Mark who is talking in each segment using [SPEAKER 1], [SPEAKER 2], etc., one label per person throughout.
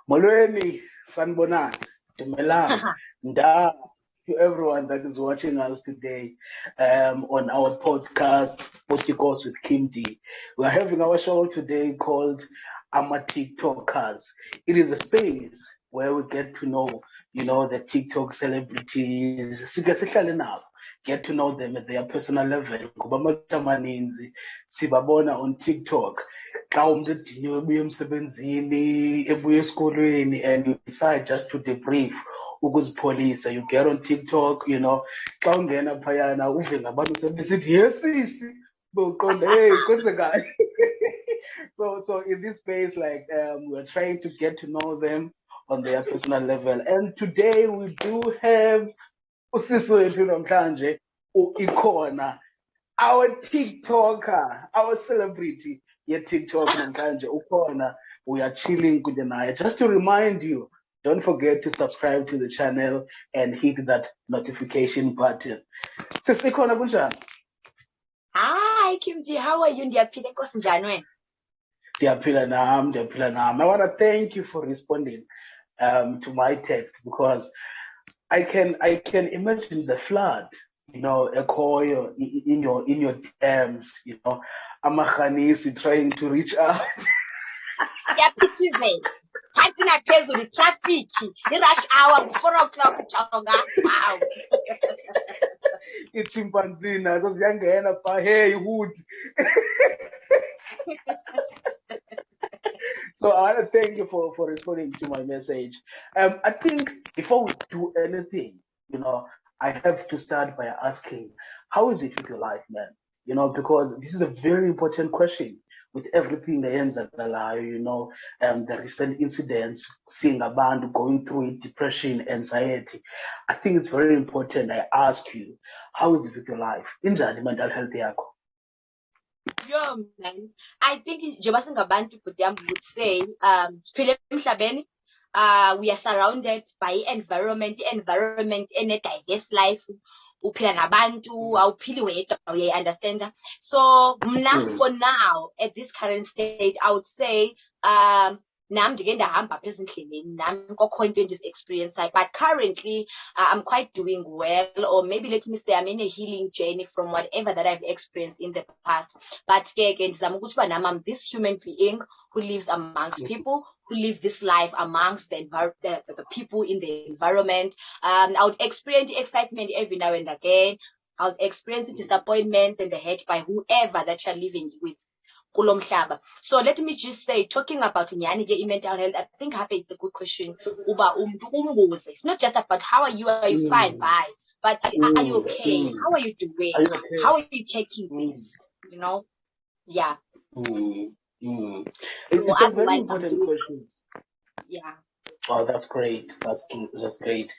[SPEAKER 1] Molweni, sanibonani, dumelang, nda, to everyone that is watching us today on our podcast, Posticos with Kim D. We are having our show today called Ama TikTokers. It is a space where we get to know, the TikTok celebrities, get to know them at their personal level. Sibabona on TikTok. Xa umuntu ediniwe ebuya emsebenzini ebuya esikolweni and you decide just to debrief ukuzipholisa, you get on TikTok, xa ungena phayana uve ngabantu sebesithi yesisi boqonda hey kwenzekani. So in this space, like we're trying to get to know them on their personal level, and today we do have usisi wethu namhlanje ikhona our TikToker, our celebrity, TikTok namhlanje ukhona. We are chilling kunye naye. Just to remind you, don't forget to subscribe to the channel and hit that notification button. Sisikhona kunjani?
[SPEAKER 2] Hi Kimji, how are you? Ndiyaphila Nkosi njani wena?
[SPEAKER 1] Ndiyaphila nami. I want to thank you for responding to my text, because I can imagine the flood, ekhoyo in your DMs, amaKhanisi trying to reach out.
[SPEAKER 2] Yaphithizela. Phansi naphezulu traffic, rush hour 4 o'clock ujonga. Wow.
[SPEAKER 1] Ichimpanzee nazo ziyangena pha, hey hood. So I want to thank you for responding to my message. I think before we do anything, I have to start by asking, how is it with your life, man? Because this is a very important question with everything that ends at the life, the recent incidents, seeing a band going through it, depression, anxiety. I think it's very important I ask you, how is it with your life? Injani mental health yakho?
[SPEAKER 2] Yo, man. I think njengoba singabantu bhuti would say, siphile emhlabeni, we are surrounded by environment in a diverse life. Uphila nabantu, awuphili wedwa, you understand? So, for now, at this current stage, I would say, nami ndike ndahamba apha ezindleleni, nami kokhona into endizi-experience, but currently I'm quite doing well, or maybe let me say I'm in a healing journey from whatever that I've experienced in the past. But again, I'm this human being who lives amongst people, who live this life amongst the people in the environment. I would experience excitement every now and again. I would experience disappointment and the hurt by whoever that you're living with. So let me just say, talking about mental health, I think it's a good question. It's not just about how are you fine, bye, but are you okay? How are you doing?
[SPEAKER 1] Are you okay?
[SPEAKER 2] How are you taking things? Yeah.
[SPEAKER 1] It's a very important question.
[SPEAKER 2] Yeah.
[SPEAKER 1] Oh, that's great. That's great.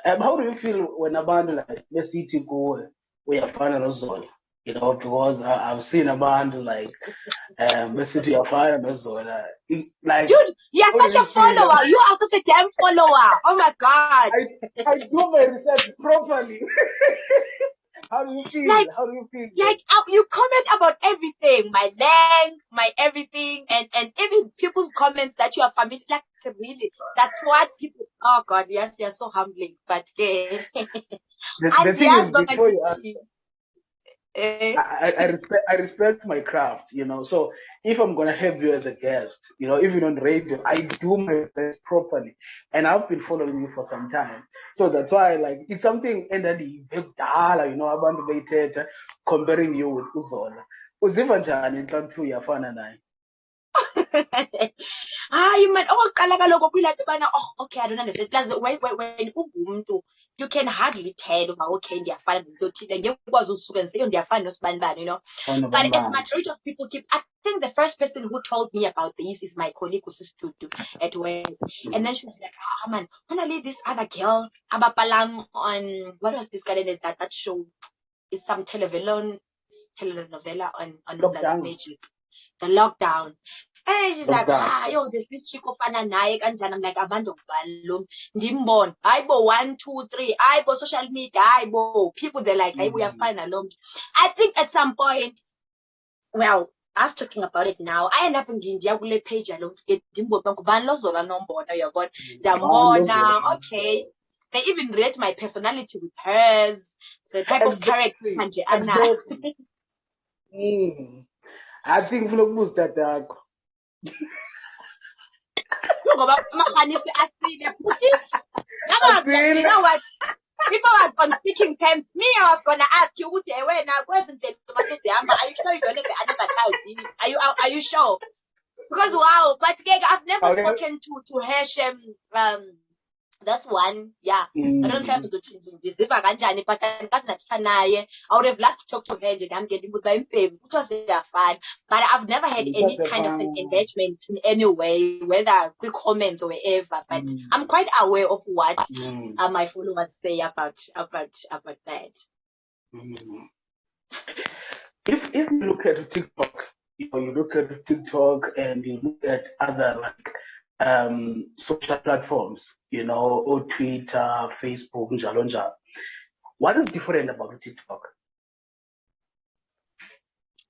[SPEAKER 1] How do you feel when a band like Messi go we are final zone? Because I've seen a band like Messi to final zone. Like,
[SPEAKER 2] dude, you're such a follower. You are such a damn follower. Oh my God.
[SPEAKER 1] I do my research properly. How do you feel?
[SPEAKER 2] Like, you comment about everything, my length, my everything, and even people's comments that you are familiar. Like, really, that's what people. Oh God, yes, you're so humbling. But
[SPEAKER 1] the thing is, before you ask, I respect my craft, So if I'm gonna have you as a guest, even on radio, I do my best properly, and I've been following you for some time. So that's why, it's something in abantu bayithetha comparing you with Uzola. Uziva njani inhlanhla uyafana naye?
[SPEAKER 2] You might okay, I don't understand. Plus, when you can hardly tell okay, ndiyafana nothile ngeke ukwazi usuka ngiseke ndiyafana nosibani, But as majority of people I think the first person who told me about this is my colleague who used to do at work. And then she was like, oh man, wanna leave this other girl abapalang on what was this guy that show? It's some telenovela on Magic. The lockdown. And she's like, there's this chick ofana naye kanjani. I'm like, abantu ngibalo ndimbona. Hayibo 1 2 3. Hayibo social media. Hayibo people, they're like, we are fine alone. I think at some point, well, us talking about it now, I end up in India kule page yalo ngubani lozola nombona uyabona ndambona okay they even rate my personality with hers the type of character nje anayo.
[SPEAKER 1] I think ufuna ukubuza tatakho
[SPEAKER 2] ngoba amahanisi asile futhi you know what if I was on speaking terms, me, I was gonna ask you, are you sure you don't have another child? Are you sure? Because wow, but I've never spoken to Hashem. That's one, yeah. I don't have to do this. But I would have loved to talk to her and I'm getting with my fame, which was fun. But I've never had any kind of an engagement in any way, whether quick comments or whatever. But I'm quite aware of what my followers say about that.
[SPEAKER 1] If you look at TikTok, you look at TikTok and you look at other social platforms, or Twitter, Facebook, njalo njalo. What is different about TikTok?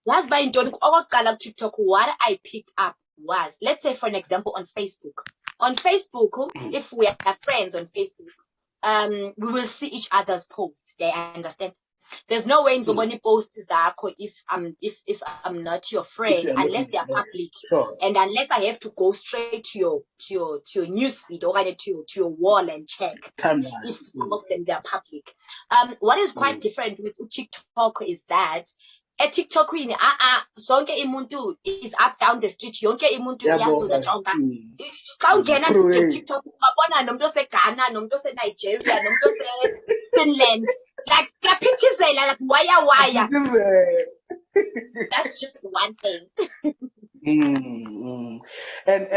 [SPEAKER 2] Last by TikTok, what I picked up was, let's say for an example, on Facebook. On Facebook, if we are friends on Facebook, we will see each other's posts. They understand. There's no way in somebody posts that if I'm not your friend, unless they are public, and unless I have to go straight to your newsfeed or to your wall and check if most of them they are public. What is quite different with TikTok is that at TikTok sonke imuntu is up down the street, yonke imuntu iyazuza jonga. Xa ungena TikTok ubabona nomuntu oseGhana, nomuntu oseNigeria, nomuntu oseFinland. Like wire. That's just one thing.
[SPEAKER 1] And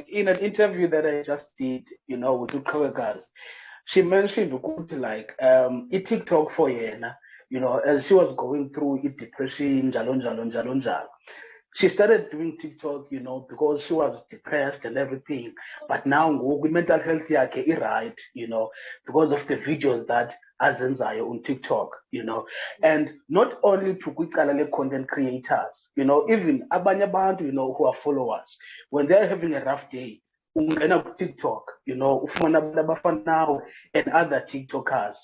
[SPEAKER 1] in an interview that I just did, with Ukawekas, she mentioned TikTok for yena, as she was going through depression, njalo. She started doing TikTok, because she was depressed and everything. But now, with mental health yakhe right, because of the videos that azenzayo on TikTok, and not only to content creators, even abanye abantu, who are followers, when they're having a rough day, ungena TikTok, ufumana abantu abafanayo and other TikTokers,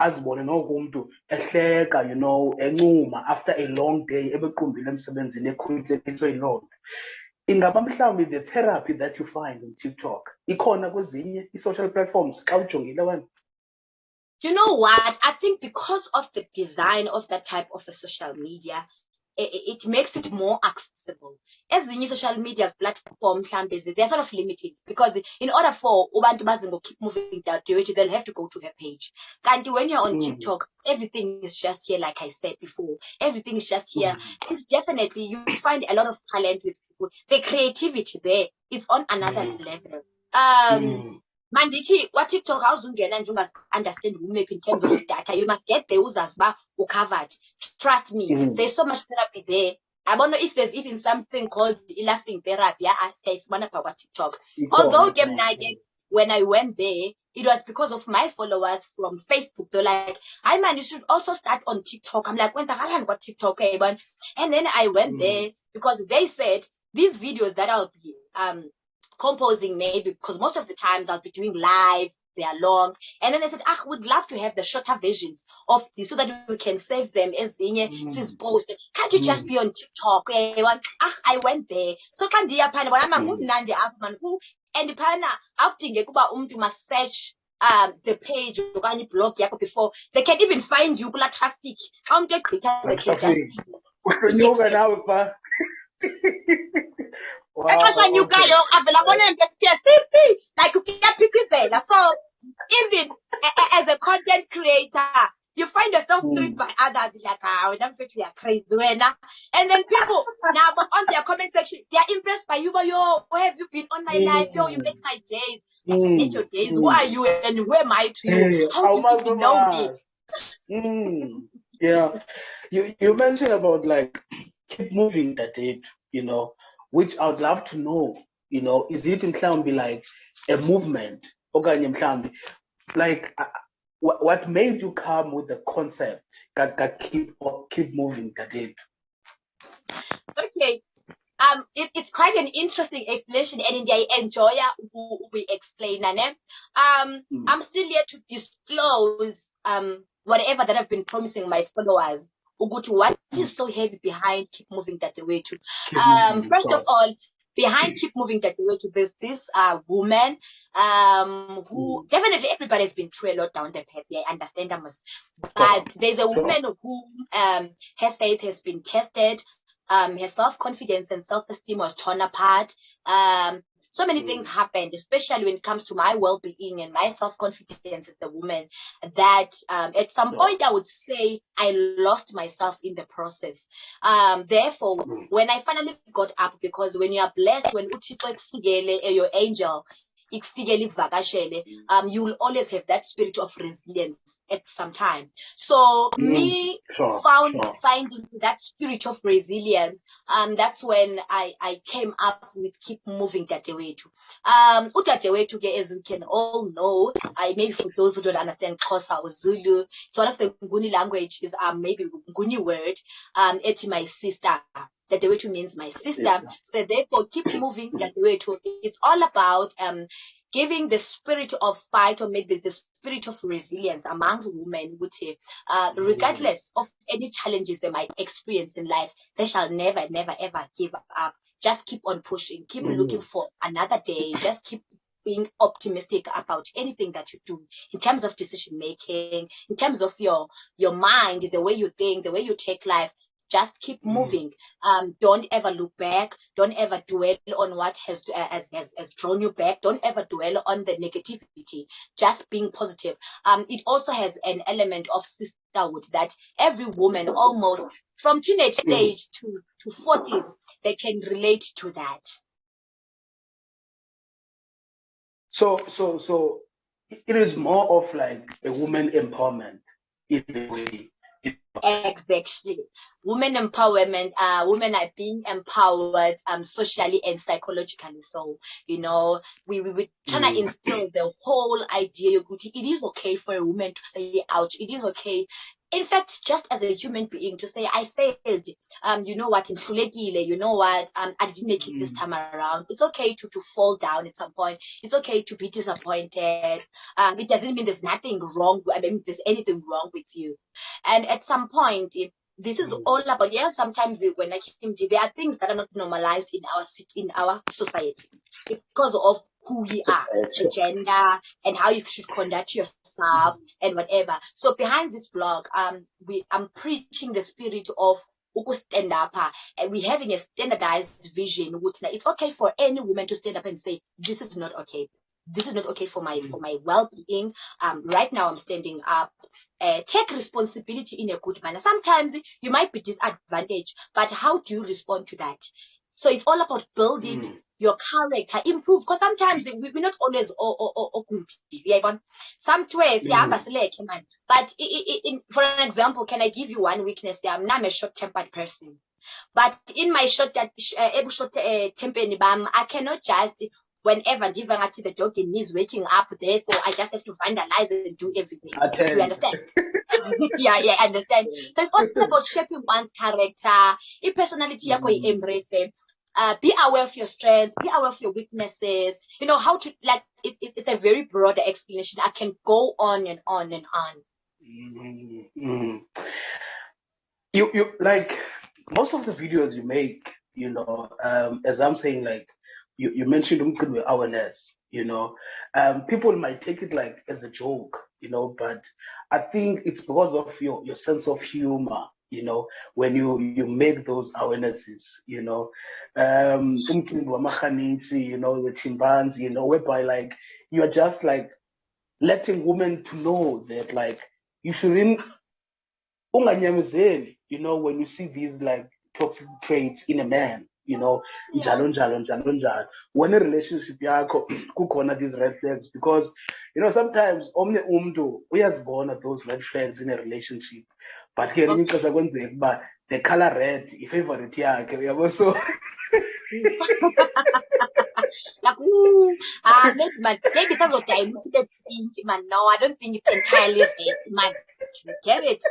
[SPEAKER 1] azibone nokumuntu ehleka, encuma after a long day, ebequmbile emsebenzini ekhululekiswe yiloo. Ingaba mhlawumbe the therapy that you find on TikTok ikhona kwezinye social platforms xa ujongile wena?
[SPEAKER 2] You know what? I think because of the design of that type of a social media, it makes it more accessible. As the new social media platform, they're sort of limited because in order for Ubantu Bazingo keep moving that direction, they'll have to go to her page. And when you're on TikTok, everything is just here, like I said before. Everything is just here. It's definitely, you find a lot of talent with people. The creativity there is on another level. Mandichi, what TikTok awuzungena nje understand umephi in terms of data. You must get the users covered. Trust me, there's so much therapy there. I don't know if there's even something called laughing therapy. About TikTok. Although when I went there, it was because of my followers from Facebook. They're like, "Hi man, you should also start on TikTok." I'm like, "When the hell got TikTok, man?" And then I went there because they said these videos that I'll be composing maybe because most of the times I'll be doing live, they are long, and then I said, we'd love to have the shorter versions of this so that we can save them as the posted. Can't you just be on TikTok? I went there. So can the and the partner after must search the page blog before they can even find you traffic. How get
[SPEAKER 1] Wow,
[SPEAKER 2] like you get so even as a content creator, you find yourself treated by others like don't think we are crazy, and then people now on their comment section they are impressed by you, but where have you been on my life? You make my days. Make your days. Who are you and where am I to you? How do you know me?
[SPEAKER 1] Yeah, you mentioned about keep moving that date, which I would love to know, is it in Mhlambi like a movement? Okay, Mhlambi, what made you come with the concept that keep moving that date?
[SPEAKER 2] Okay. It's quite an interesting explanation, and I enjoy who we explain. And I'm still here to disclose whatever that I've been promising my followers. Ugutu, what is so heavy behind keep moving that way to? First of all, behind keep moving that way to, there's this woman who definitely everybody has been through a lot down the path. I understand that, but there's a woman who her faith has been tested. Her self-confidence and self-esteem was torn apart. So many things happened, especially when it comes to my well-being and my self-confidence as a woman, that at some point I would say I lost myself in the process. Therefore, when I finally got up, because when you are blessed, when uThixo ekufikeele, your angel, ikufikeele ikuvakashele, you will always have that spirit of resilience at some time. So me finding that spirit of resilience, that's when I came up with keep moving Dadewethu. Udadewethu, as we can all know, maybe for those who don't understand Xhosa or Zulu, it's one of the Nguni languages, maybe Nguni word, it's my sister. Dadewethu means my sister. So therefore, keep moving Dadewethu. It's all about giving the spirit of fight, or maybe the spirit of resilience amongst women, which regardless of any challenges they might experience in life, they shall never, never, ever give up. Just keep on pushing, keep looking for another day, just keep being optimistic about anything that you do in terms of decision making, in terms of your mind, the way you think, the way you take life. Just keep moving. Don't ever look back. Don't ever dwell on what has drawn you back. Don't ever dwell on the negativity. Just being positive. It also has an element of sisterhood, that every woman, almost from teenage stage to 40s, they can relate to that.
[SPEAKER 1] So it is more of like a woman empowerment in a way.
[SPEAKER 2] Exactly. Women empowerment, women are being empowered socially and psychologically. So, we trying to instill the whole idea of it is okay for a woman to say ouch. It is okay. In fact, just as a human being, to say I failed, you know what, you know what, I didn't make it this time around. It's okay to fall down at some point. It's okay to be disappointed. It doesn't mean there's nothing wrong. I mean, there's anything wrong with you. And at some point, this is all about, sometimes when I think there are things that are not normalized in our society because of who we are, the gender, and how you should conduct yourself and whatever. So behind this blog, I'm preaching the spirit of stand up, and we're having a standardized vision. It's okay for any woman to stand up and say, this is not okay. This is not okay for my well-being. Right now I'm standing up. Take responsibility in a good manner. Sometimes you might be disadvantaged, but how do you respond to that? So it's all about building your character, improve. Because sometimes we're not always good. Sometimes, but for an example, can I give you one weakness? I'm a short-tempered person. But in my short-tempered, I cannot just, whenever the dog is waking up there, so I just have to vandalize and do everything. You understand? Yeah, I understand. So it's also about shaping one's character, your personality, embrace them. Be aware of your strengths, be aware of your weaknesses. You know how to, like, it's a very broad explanation. I can go on and on and on.
[SPEAKER 1] You like most of the videos you make, as I'm saying, like you mentioned awareness, people might take it like as a joke, but I think it's because of your sense of humor, when you make those awarenesses, the chimpanzee, whereby like you're just like letting women to know that like you shouldn't unganyamezeli, when you see these like toxic traits in a man, njalo njalo. When a relationship yakho kukhona these red flags, because sometimes omnye umuntu uyazibona those red flags in a relationship, but ke rinye ixesha kwenzeka ukuba the color red i-favorite yakhe, uyabo. So
[SPEAKER 2] like, maybe some of diluted pink, man. No, I don't think it's entirely fake, man. You get it?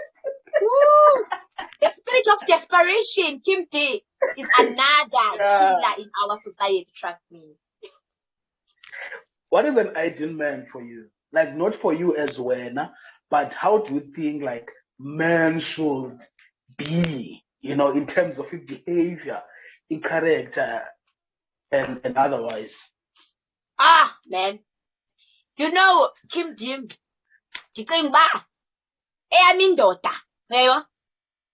[SPEAKER 2] The spirit of desperation, Kim D, is another killer in our society, trust me.
[SPEAKER 1] What is an ideal man for you? Like, not for you as well, but how do you think, like, men should be, in terms of his behavior, in character, and otherwise?
[SPEAKER 2] Man. You know, Kim Jim, Chicken Bar, Indoda,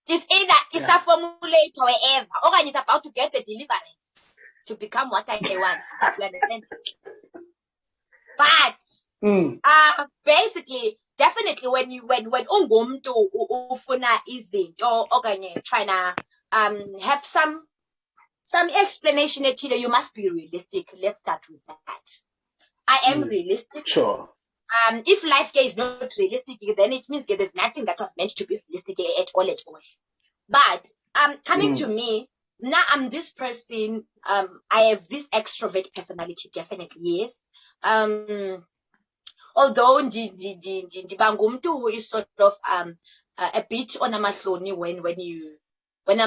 [SPEAKER 2] it's either it's a formulator or whatever, or it's about to get the delivery to become what I want. You understand? But basically, definitely when ungumntu ufuna izinto okanye trying to have some explanation ethile, you must be realistic. Let's start with that. I am realistic.
[SPEAKER 1] Sure.
[SPEAKER 2] If life here is not realistic, then it means there's nothing that was meant to be realistic at all. But coming to me, now I'm this person. I have this extrovert personality, definitely, yes. Although ndibangumntu who is sort of a bit on amahloni when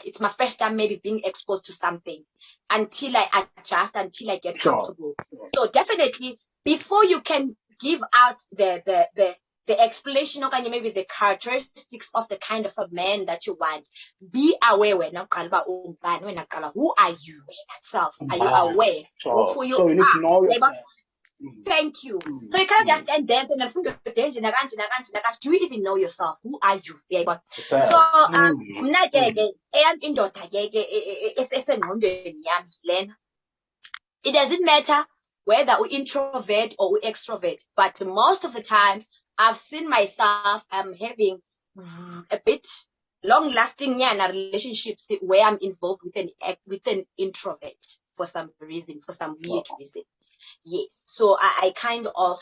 [SPEAKER 2] it's my first time maybe being exposed to something until I adjust, until I get comfortable. So definitely before you can give out the explanation or maybe the characteristics of the kind of a man that you want, be aware who are you yourself? Are you aware of who you are?
[SPEAKER 1] So you need to know yourself.
[SPEAKER 2] Thank you. So you can't just stand there and think of the danger. Do you even know yourself? Who are you? So I'm it doesn't matter whether we introvert or we extrovert, but most of the time I've seen myself having a bit long-lasting relationships where I'm involved with an introvert for some reason, for some weird reason. Yes. So I kind of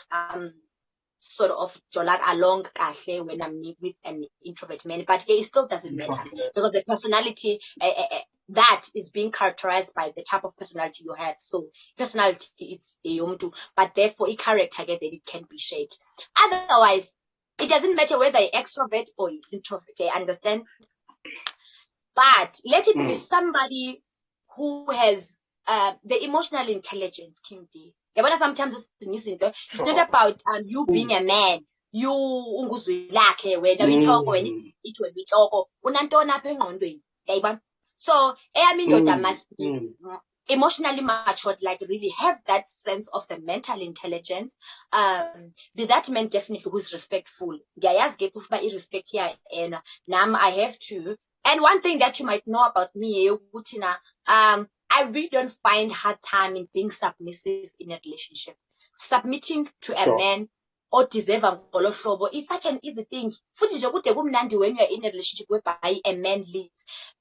[SPEAKER 2] sort of jolak along when I'm with an introvert man, but it still doesn't matter because the personality that is being characterized by the type of personality you have. So personality is a yomtu, but therefore a character that it can be shaped. Otherwise, it doesn't matter whether you're extrovert or introvert. I understand, but let it be somebody who has the emotional intelligence, Kim D. Sometimes it's not about you being a man. You unguzwilakhe wena uyithoko wena ithi wena uyithoko unantoni apha engqondweni yayibona. So indoda must be emotionally matured, like really have that sense of the mental intelligence. Be that man definitely who's respectful. Ndiyayazi ke kuba irrespect here and nam I have to. And one thing that you might know about me, I really don't find hard time in being submissive in a relationship. Submitting to a man or deserve it's such an easy thing. When you're in a relationship whereby a man leads,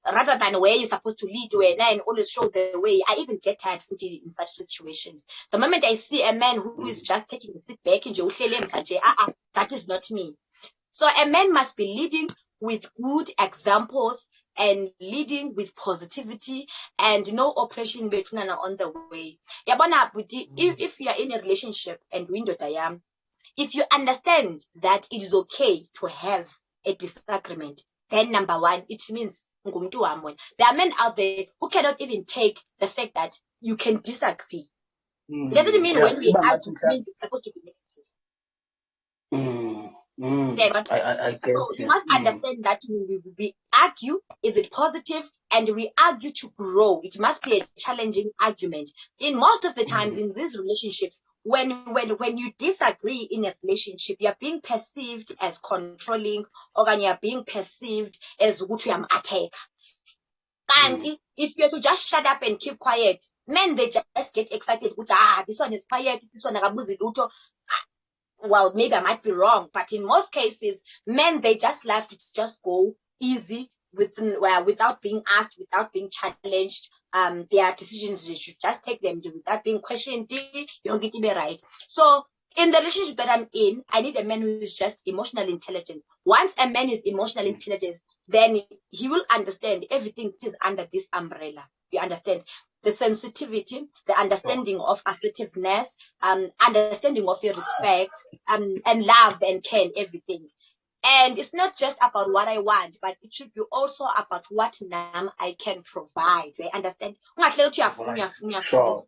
[SPEAKER 2] rather than where you're supposed to lead and always show the way. I even get tired in such situations. The moment I see a man who is just taking a sit back and that is not me. So a man must be leading with good examples and leading with positivity and no oppression between on the way. If you are in a relationship and if you understand that it is okay to have a disagreement, then number one, it means there are men out there who cannot even take the fact that you can disagree. It doesn't mean when we argue, it's supposed to be negative.
[SPEAKER 1] I get
[SPEAKER 2] so you must understand that we argue, is it positive, and we argue to grow. It must be a challenging argument. In most of the times in these relationships, when you disagree in a relationship, you are being perceived as controlling, or you are being perceived as what you are attack. And if you are to just shut up and keep quiet, men they just get excited. This one is quiet. This one is well, maybe I might be wrong, but in most cases, men they just like to just go easy without being asked, without being challenged. Their decisions, they should just take them without being questioned. You'll get it right. So in the relationship that I'm in, I need a man who is just emotional intelligence. Once a man is emotional intelligence, then he will understand everything is under this umbrella. You understand the sensitivity, the understanding of assertiveness, understanding of your respect, and love and care and everything. And it's not just about what I want, but it should be also about what I can provide. Right? Understand?
[SPEAKER 1] Sure.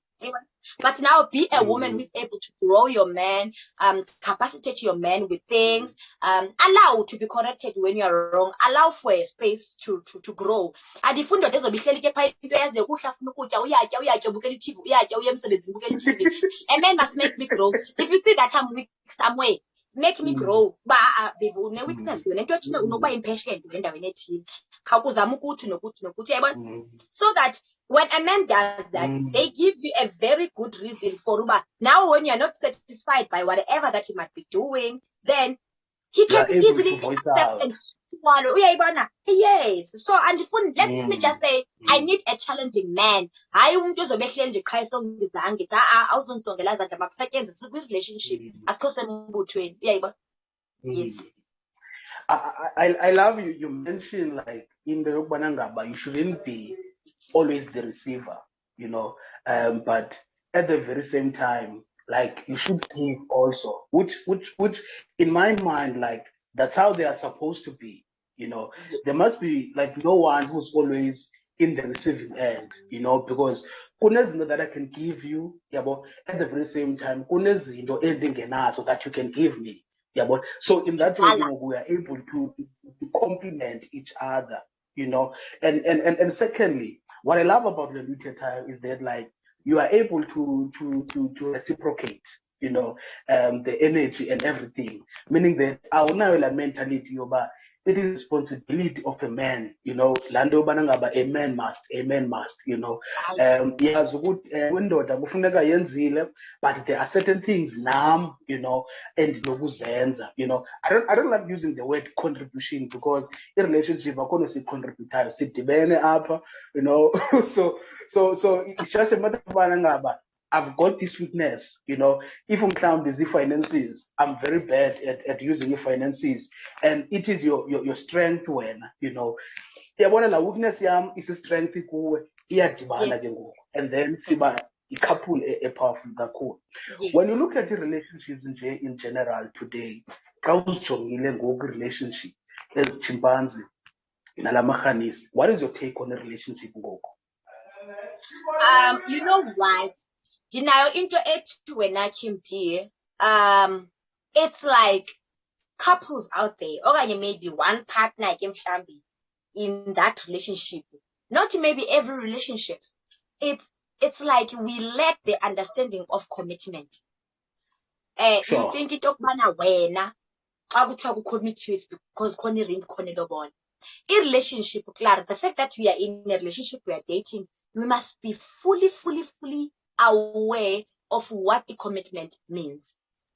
[SPEAKER 2] But now be a woman who is able to grow your man, capacitate your man with things, allow to be corrected when you are wrong, allow for a space to grow. And if a man must make me grow. If you see that I'm weak somewhere, make me grow. But the weakness, impatient so that when a man does that, they give you a very good reason for Uba. Now, when you're not satisfied by whatever that he might be doing, then he can easily accept and swallow. Yes. So, and let me just say, I need a challenging man. I won't just make relationship. Yes.
[SPEAKER 1] I love you. You mentioned like in the Banangaba, you shouldn't be always the receiver, but at the very same time, like you should give also, which in my mind, like that's how they are supposed to be. There must be like no one who's always in the receiving end, because kunezinto that I can give you, yeah, but at the very same time, kunezinto ezingenazo that you can give me. Yeah, but so in that way, we are able to complement each other, and secondly, what I love about the literature is that like you are able to reciprocate, the energy and everything, meaning that our mentality about it is responsibility of a man, a man must, wendoda kufuneka yenzile, but there are certain things nam, and nokuzenza, I don't like using the word contribution because in relationship akona sicontributayo sidibene apha, so it's just a matter of I've got this weakness, if umhlawumbi finances, I'm very bad at using your finances, and it is your strength when, yabona la weakness yam is a strength kuwe iyadibana ke ngoku, and then siba i-couple powerful kakhulu. When you look at the relationships in general today, xa uzijongile ngoku relationship ezi chimpanzee nalamarhanisi, what is your take on a relationship ngoku?
[SPEAKER 2] You know what? Nginayo into ethi wena Kimpi, it's like couples out there, okanye maybe one partner mhlambi in that relationship, not maybe every relationship. It's like we lack the understanding of commitment.
[SPEAKER 1] Sure.
[SPEAKER 2] You think it okubana wena xa kuthiwa ku-commit because khona iring khona ilobona. I-relationship, claro, the fact that we are in a relationship, we are dating, we must be fully aware of what a commitment means.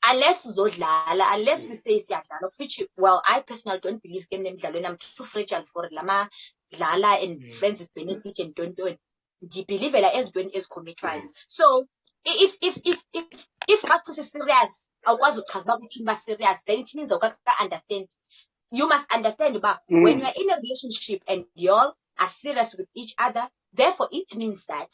[SPEAKER 2] Unless we say siyadlala, which, well, I personally don't believe in emidlalweni. I'm too fragile for it. Lama dlala and friends with benefit and don't do it. I believe as doing is commitment. So if us is serious, I was serious, then it means I understand. You must understand about when you are in a relationship and you all are serious with each other, therefore it means that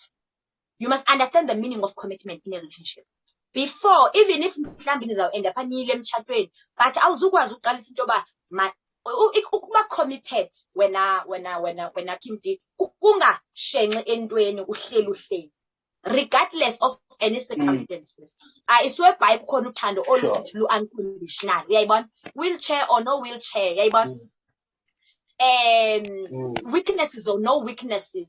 [SPEAKER 2] you must understand the meaning of commitment in a relationship. Before, even if mhlawumbe nizawuenda phanile emtshatweni, but awuzukwazi uqalisa into yoba ukuba committed wena Kimti, ungashenxi entweni uhleli regardless of any circumstances. Isiwebhayi kukhona uthando oluthi lu-unconditional, uyayibona, wheelchair or no wheelchair, uyayibona. Weaknesses or no weaknesses,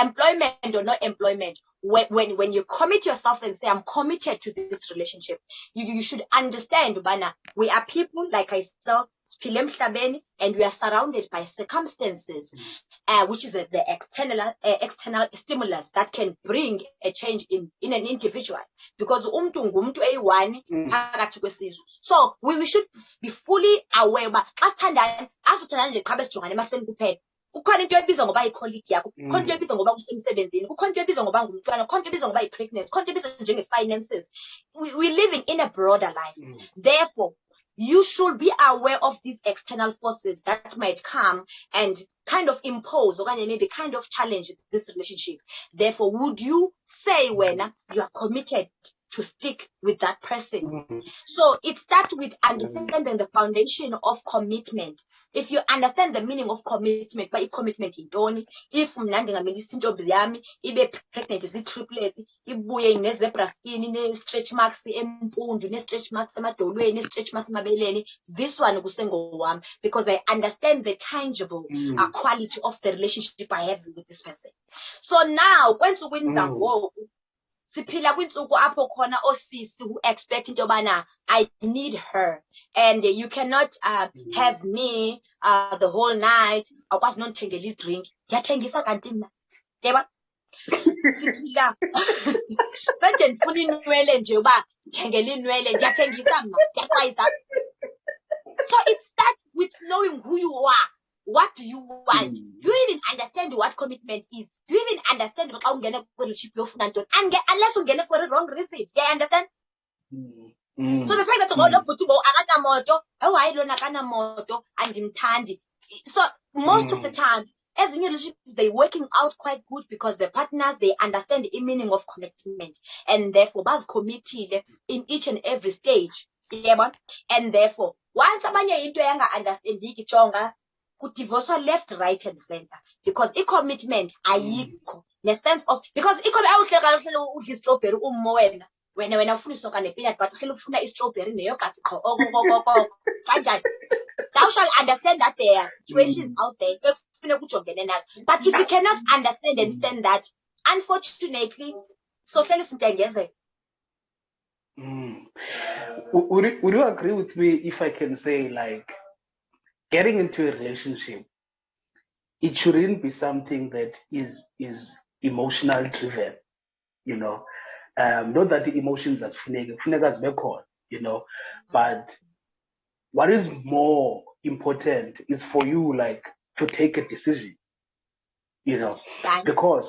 [SPEAKER 2] employment or no employment, when you commit yourself and say, I'm committed to this relationship, you should understand, Bana, we are people, like I said, and we are surrounded by circumstances, which is the external stimulus that can bring a change in an individual. Because so we should be fully aware. But ukhona into ebizwa ngoba i-colleague yakho, ukhona into ebizwa ngoba usemsebenzini, ukhona into ebizwa ngoba ngumntwana, ukhona into ebizwa ngoba i-pregnancy, ukhona into ebizwa njenge-finances. We're living in a broader life. Therefore, you should be aware of these external forces that might come and kind of impose or maybe kind of challenge this relationship. Therefore, would you say when you are committed to stick with that person.
[SPEAKER 1] Mm.
[SPEAKER 2] So it starts with understanding the foundation of commitment. If you understand the meaning of commitment, by commitment intoni, if mna ndingamelisa intombi yami ibe pregnant zii-triplets, ibuye ne-zebra skin, ne-stretch marks empundu, ne-stretch marks emadolweni, ne-stretch marks emabeleni, this one kusengowami, because I understand the tangible quality of the relationship I have with this person. So now, kwensukwini zangoku, siphila kwinsuku apho khona osisi who expect into yobana I need her, and you cannot have me the whole night. Awukwazi nondithengela idrink. Ndiyathengisa kanti mna, yeba siphila manje ndifuna inwele nje uba ndithengela inwele, ndiyathengisa mna, ndiyaxwayisa. So it starts with knowing who you are. What do you want? Do you even understand what commitment is? Do you even understand how to get a relationship unless you get it for the wrong reason? Do you understand? So the fact that you go to moto, oh I don't know moto and imtandi. So most of the time, as in relationships, they're working out quite good because the partners, they understand the meaning of commitment, and therefore both committed in each and every stage. And therefore, once abanye into yanga understand ikichonga, divorce left, right, and center, because a commitment ayikho in the sense of, because I strawberry when I finish talking peanut butter, I strawberry neyo kasi thou shall understand that there are situations out there, but if you cannot understand and stand that, unfortunately, so
[SPEAKER 1] would you agree with me if I can say, like, getting into a relationship, it shouldn't be something that is emotional driven, you know. Not that the emotions are funeka, you know, but what is more important is for you, like, to take a decision, you know, because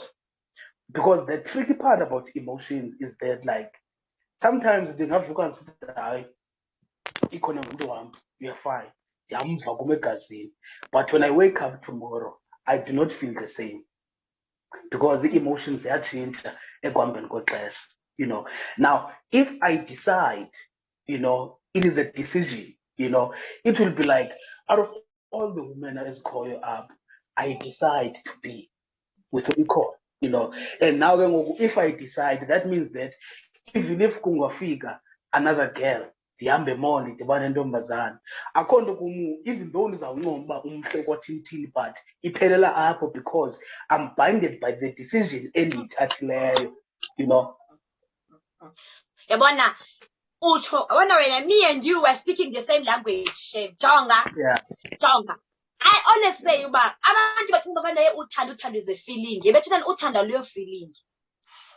[SPEAKER 1] the tricky part about emotions is that, like, sometimes they have to consider you're fine. But when I wake up tomorrow, I do not feel the same, because the emotions they are changed, you know. Now, if I decide, you know, it is a decision, you know, it will be like, out of all the women that is call you up, I decide to be with Nicole, you know. And now if I decide, that means that even if kungafika another girl, ndihambe mall ndibane ntombazana, akho nto kum, even though ndizawuncoma uba umhle kwathini, but iphelela apho, because I'm binded by the decision endiyithathileyo, you know.
[SPEAKER 2] Yabona utsho, wena me and you were speaking the same language, Jonga.
[SPEAKER 1] Yeah.
[SPEAKER 2] Jonga. I always say uba abantu bacinga fanele uthanda is a feeling. Yebethina uthanda leyo feeling.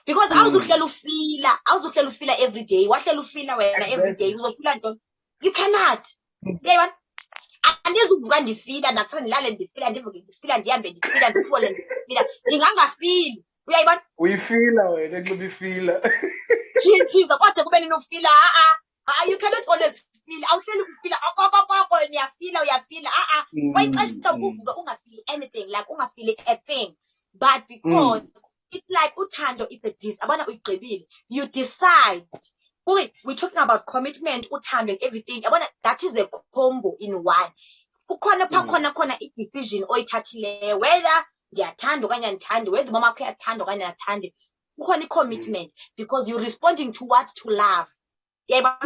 [SPEAKER 2] Because awuzuhlela ufila every day. Wahlela ufila wena every day. Uzofila ntoni? You cannot. Yeyibona? Andizuvuka ndifila nakusa ndilale ndifila ndivuke ndifila ndihambe ndifila ndifole ndifila. Ndingangafili. Uyayibona?
[SPEAKER 1] Uyifila wena xa ubifila.
[SPEAKER 2] Chiza kodwa kube ninofila you cannot always feel. Awuhleli ufila uyafila kwayixesha ukuvuka ungafili anything, like ungafili a thing, but because it's like uthando is a you decide. We're talking about commitment, uthando and everything. That is a combo in one. Khona i-decision oyithathileyo, whether ndiyathanda okanye andithandi, whether mama wakho uyathanda okanye angathandi. Kukhona i-commitment, because you're responding to what to love. Yeah,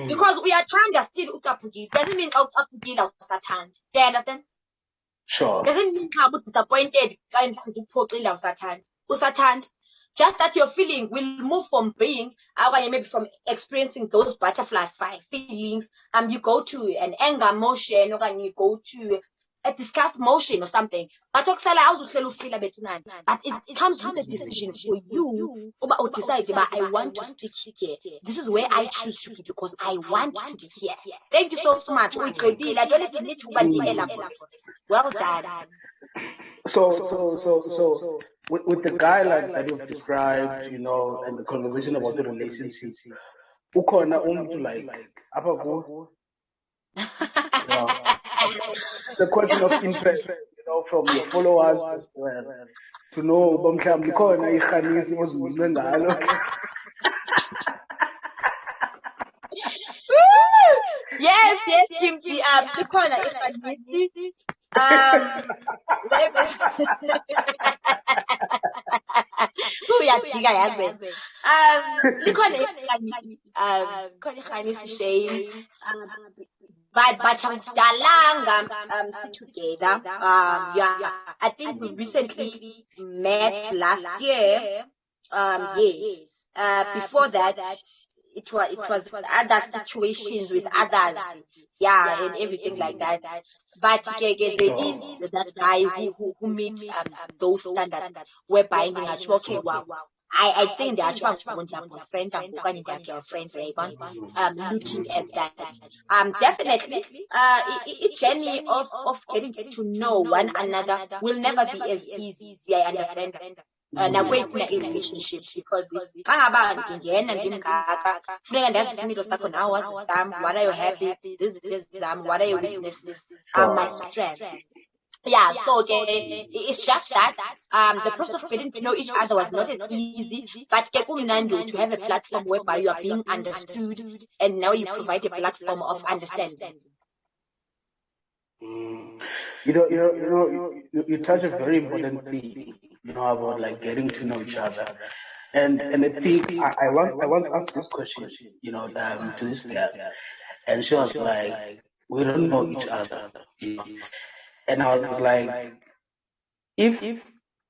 [SPEAKER 2] because uyathanda still ucaphukile. Doesn't mean ucaphukile awusathandi. Do you understand?
[SPEAKER 1] Sure.
[SPEAKER 2] Doesn't mean I'm disappointed usathanda. Just that your feeling will move from being, maybe from experiencing those butterfly feelings, you go to an anger motion, or you go to a disgust motion or something. But it comes with a decision for you. Decide, I want to stick here. This is where I choose to be, because I want to be here. Thank you so much. Well done.
[SPEAKER 1] So with the guidelines that you've described, you know, and the conversation about the relationship, ukhona umntu like apha ku, the question of interest, you know, from your followers as well, to know uba mhlawumbi likhona irhanisi ozimile ngalo.
[SPEAKER 2] Yes, Team G. Likhona ifanisi. Uyajika yazi. Likhona ifanisi. Khona ifanisi Shane. But angidalanga together. Yeah. I think we recently met last year. Yes. Before that, it was other situations with others, yeah, and everything like that. But there is that guy who meets those standards whereby okay, wow. I think that you want to friend and girlfriend, looking at that. Definitely, a journey of getting to know one another will never be as easy. I understand. Nakwethu a relationship because ngingaba ngingena ngimngaka funeka ndazi isimilo sakho nawe wazi sami, what are your habits, this what are your weaknesses, my strengths. Yeah, so it's just that the process of getting to know each other was not as easy, but to have a platform whereby you are being understood and now you provide a platform of understanding.
[SPEAKER 1] You touch a very important thing, about like getting to know each other. And I think I once asked this question, to this girl, and she was like, we don't know each other, And I was like, if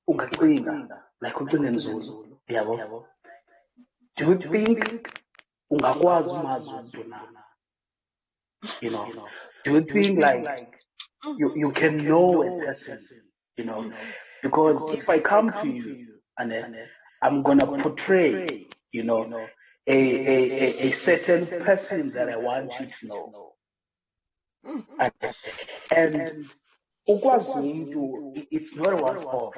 [SPEAKER 1] ungacinga, like ucinga nzulu, yabo, do you think ungakwazi umazi umuntu na? Do you think like you can know a person, because if I come to you and I'm gonna portray, a certain person that I want you to know, and ukwazi umuntu, it's not a once-off.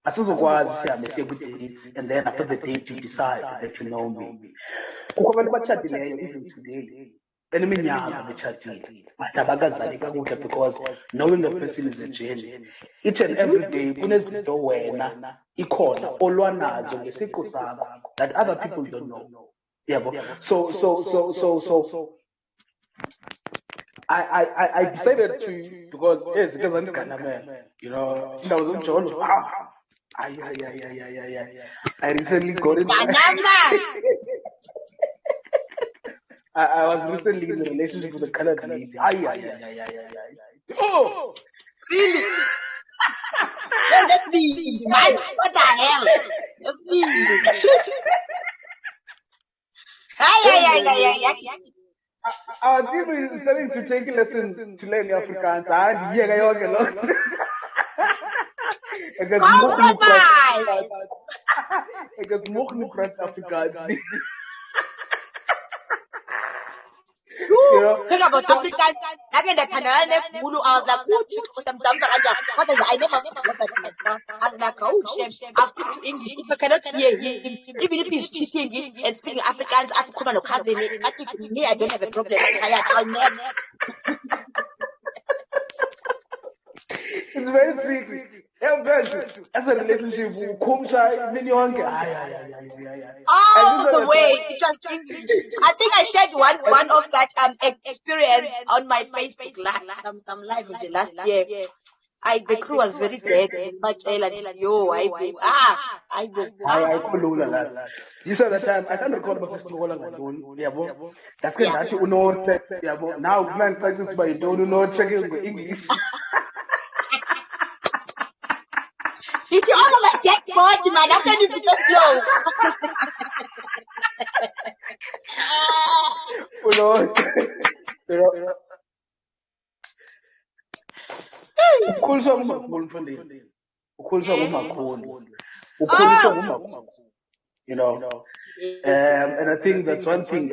[SPEAKER 1] Asizokwazi sihambe siye kwi-date and then after the date you decide that you know me. Kukho abantu batshatileyo even today eneminyaka betshatile but abakazali kakuhle because knowing the person is a journey. Each and every day kunezinto wena ikhona olwa nazo ngesiqu sakho that other people don't know. Yabo. So I decided to, because yes, because I'm Ghana man, I was in John. I recently got in. I was recently in a relationship with a colored lady. Oh,
[SPEAKER 2] really? That's me. What the hell? That's me.
[SPEAKER 1] I was even starting to take lessons to learn Afrikaans. And yeah, I also Ik heb nog niet praat Afrikaans.
[SPEAKER 2] Think about Africans. Again, the Canadian I was like, what is I never I was like, oh, shit. I'll speak to English. If I cannot hear him, even if he's speaking English and speaking Afrikaans, I come and cousin me. I think with me, I don't have a problem. I'll never.
[SPEAKER 1] It's very tricky. As a relationship,
[SPEAKER 2] the way it was English. I think I shared one of that experience on my Facebook some live last year. The crew was very dead. Much yo, I
[SPEAKER 1] You said that time I can't record my festival on that's good. Actually, now plan practice by don't know checking English.
[SPEAKER 2] Did you all my jackpot, man? After you just blow.
[SPEAKER 1] Ukhuliswa ngumakhulu mfondini. Ukhuliswa ngumakhulu. And I think that's one thing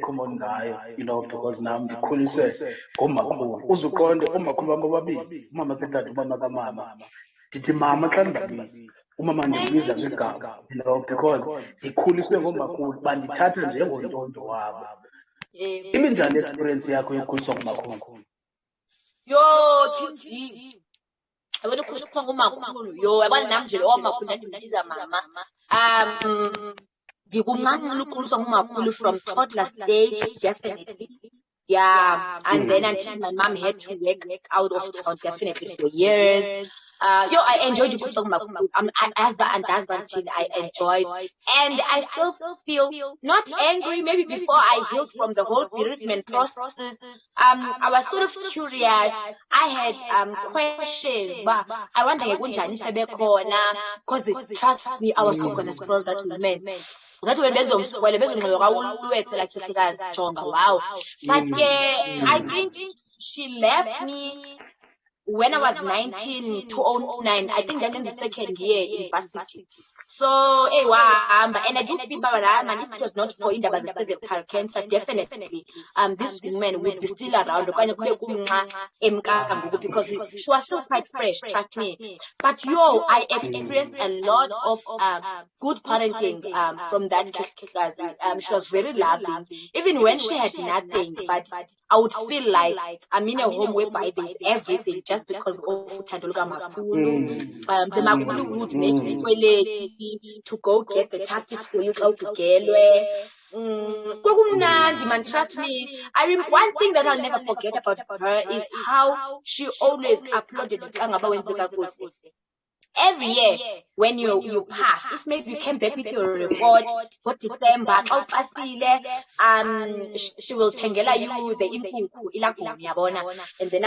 [SPEAKER 1] common ngayo, because now ngikhuliswe ngumakhulu. Uzuqonde umakhulu bami bobabili, umama sethathu, umama kamama. Ndithi mama xa ndibiza, umama ndibiza ngegama, because ngikhuliswe ngumakhulu, bandithatha njengontondo wabo. Ibinjani experience yakho yokukhuliswa ngumakhulu?
[SPEAKER 2] Yo, Tindi. I want to call ngumakhulu. Yo, yabona nami nje omakhulu ndimbiza mama. Ngikuncane ukukhuliswa ngumakhulu from toddler stage, definitely. Yeah, and then until my mom had to work out of town, definitely for years. I enjoyed the song. As the husband, I enjoyed, and I still feel not angry. Maybe before I healed from the whole bereavement process, I was sort of curious. I had questions, but I wonder because trust me, I was not gonna spoil that woman. That when like wow. But I think she left me when I was 19, 2009. I think then in the second year university. So, and I do feel bad, and if it was not for Indaba the cervical cancer, definitely, this woman would be still around, because she was still quite fresh, trust me. But I experienced a lot of good parenting from that case. She was very loving, even when she had nothing, but I would feel like I'm in a home whereby there's everything just because of Tandoluka Makulu. The Makulu would make me to go get the taxi for you out to Gelwe. Man, trust me. One thing that I'll never forget about her is how she always uploaded the Kangaba when every year when you pass, if maybe you came back with your report for December, she will tengela you the impuku yabona, and then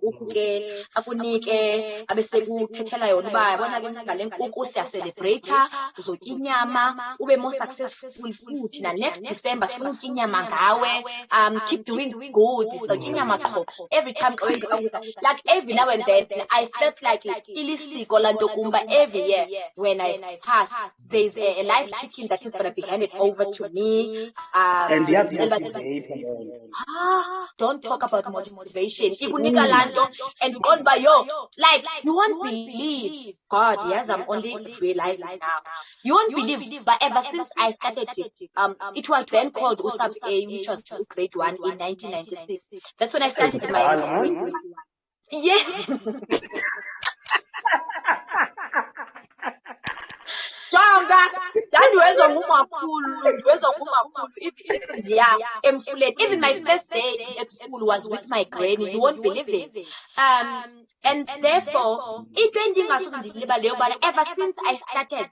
[SPEAKER 2] uku akunike abesekuthethela yona uba yabona ke ngale nkukhu siya-celebrate uzokinyama ube more successful futhi na next December sifuna ukinyama ngawe, keep doing good, so kinyama every time like every now and then I felt like ilisiko lantokumba every year when I pass there's a live chicken that is gonna be handed over to me,
[SPEAKER 1] and
[SPEAKER 2] don't talk about motivation. Ikunika lanto and God by like you won't believe. God, yes, I'm only realizing now. You won't believe, but ever since I started it was then called USAP A, which was grade 1 in 1996. That's when I started my yes. Even my first day at school was with my granny. You won't believe it. And therefore, ever since I started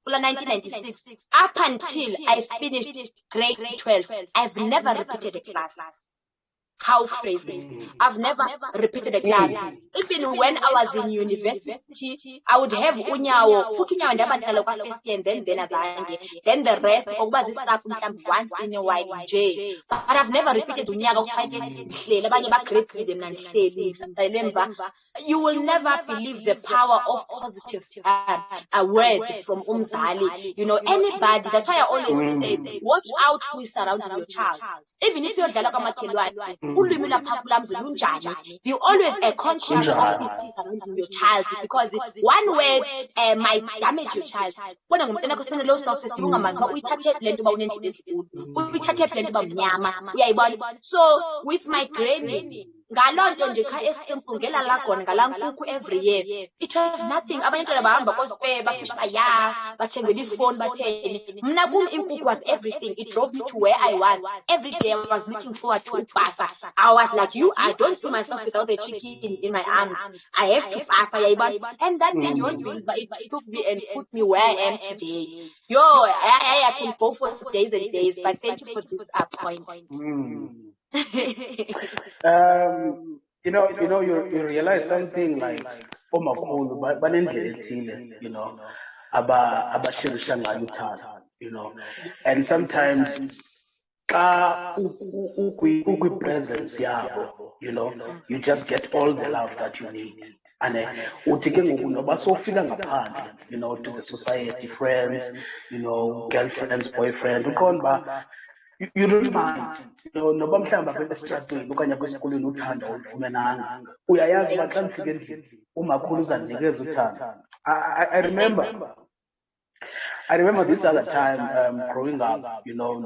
[SPEAKER 2] 1996 up until I finished grade 12, I've never repeated a class. How crazy. I've never repeated a class. Even when I was in university, I would have unyawo, and then the rest of the stuff once in a while. But I've never repeated unyawo. You will never believe the power of positive words from Umzali. You know, anybody, that's why I always say, watch out who is surrounding your child. Even if you're you always a conscious of your child, because one word might damage your child. So with my granny, every year, it was nothing. Was everything. It drove me to where I was. Every day I was looking forward to Pasa. I was like, I don't see myself without a chicken in my arms. I have to Pasa. And that thing, you won't believe, but it took me and put me where I am today. I can go for days and days, but thank you for this point.
[SPEAKER 1] You realize something like and sometimes presence you just get all the love that you need. And to the society, friends, girlfriends, boyfriends, you don't mind. Noba mhlawumbe apha esitratweni okanye apha esikolweni uthanda olufumenanga uyayazi uba xa ndifike umakhulu uzandinikeza uthando. I remember I remember this other time growing up, you know, and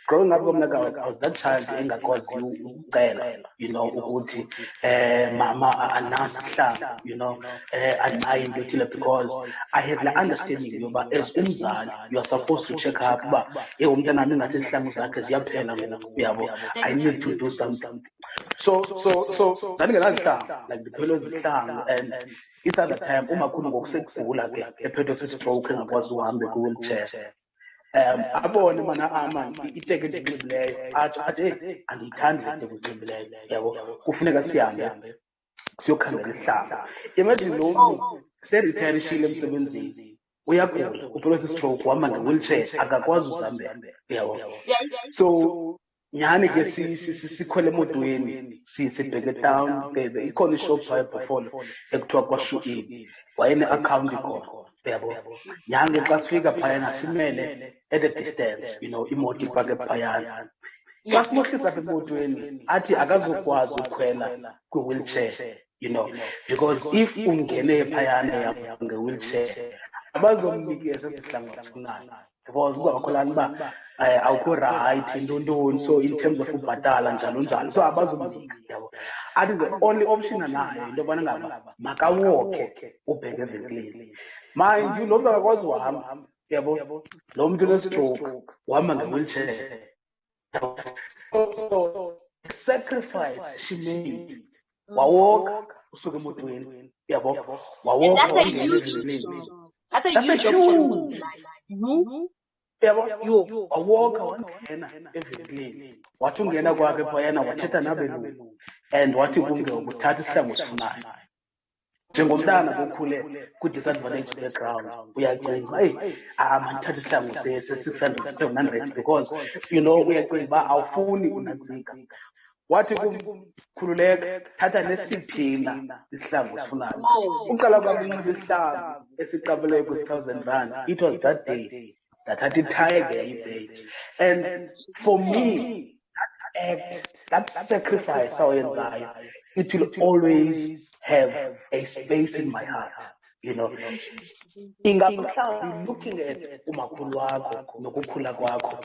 [SPEAKER 1] growing up, I was that child engakwaziyo ukucela, you know, ukuthi mama anasihla, you know, andibayi into ethile, because I had the understanding yoba as umzali you are supposed to check up uba umntana ingathi izihlangu zakhe ziyaphela ngoku, uyabo, I need to do something. So ndandingenazihlangu, like ndiphele zihlangu, and this other time umakhulu ngokusekugula ke ephethwe sistroke engakwazi uhambe kwi-wheelchair, abone mana iteke endinxibileyo athi andiyithandi le teke endinxibileyo, yabo, kufuneka sihambe siyokhangela isihlangu. Imagine lo mntu seritayarishile emsebenzini, uyagula, uphethwe sistroke, uhamba nge-wheelchair, akakwazi uzihambela, yabo. So nyhani ke sikhwele emotweni sibheke down, ikhona ishop phaya before ekuthiwa kwaShu-In, wayene-akhawunti khona, yabo. Nyhani ke xa sifika phayana simele at a distance, you know, imoto ipake phayana. Xa simohlisa apha emotweni athi akazokwazi ukhwela kwi-wheelchair, you know, because if ungene phayana nge-wheelchair abazomnikeza esihlangu afunayo, because uzakholana uba awukho right intoni, so in terms of ubhatala njalo, so abazomnika, yabo. Athi the only option anayo into yobana ngaba makawokhe ubheke evenkileni. Mind you, lo mntu akakwazi uhamba, yabo, lo mntu unestroke uhamba nge-wheelchair. So sacrifice she made, wawalk usuka emotweni, yabo, wawalk.
[SPEAKER 2] That's a huge
[SPEAKER 1] yabo, wawalka wangena evenkileni, wathi ungena kwakhe phayana wathetha nabelungu, and wathi kumke ukuthatha isihlangu sifunayo. Njengomntana bokhule kwi-disadvantaged background, uyacinga hey, mandithatha isihlangu se-600 700, because you know uyacinga uba awufuni unantsika. Wathi kumkhululeka, thatha nesiphina isihlangu sifunayo. Uqala kwami unxiba isihlangu esiqabuleyo kwi-1,000 Rand. It was that day that I did tiger date. And for me, that sacrifice, it will always have a space in my heart, you know. Ingaphlawumbi looking at umakhulu wakho nokukhula kwakho,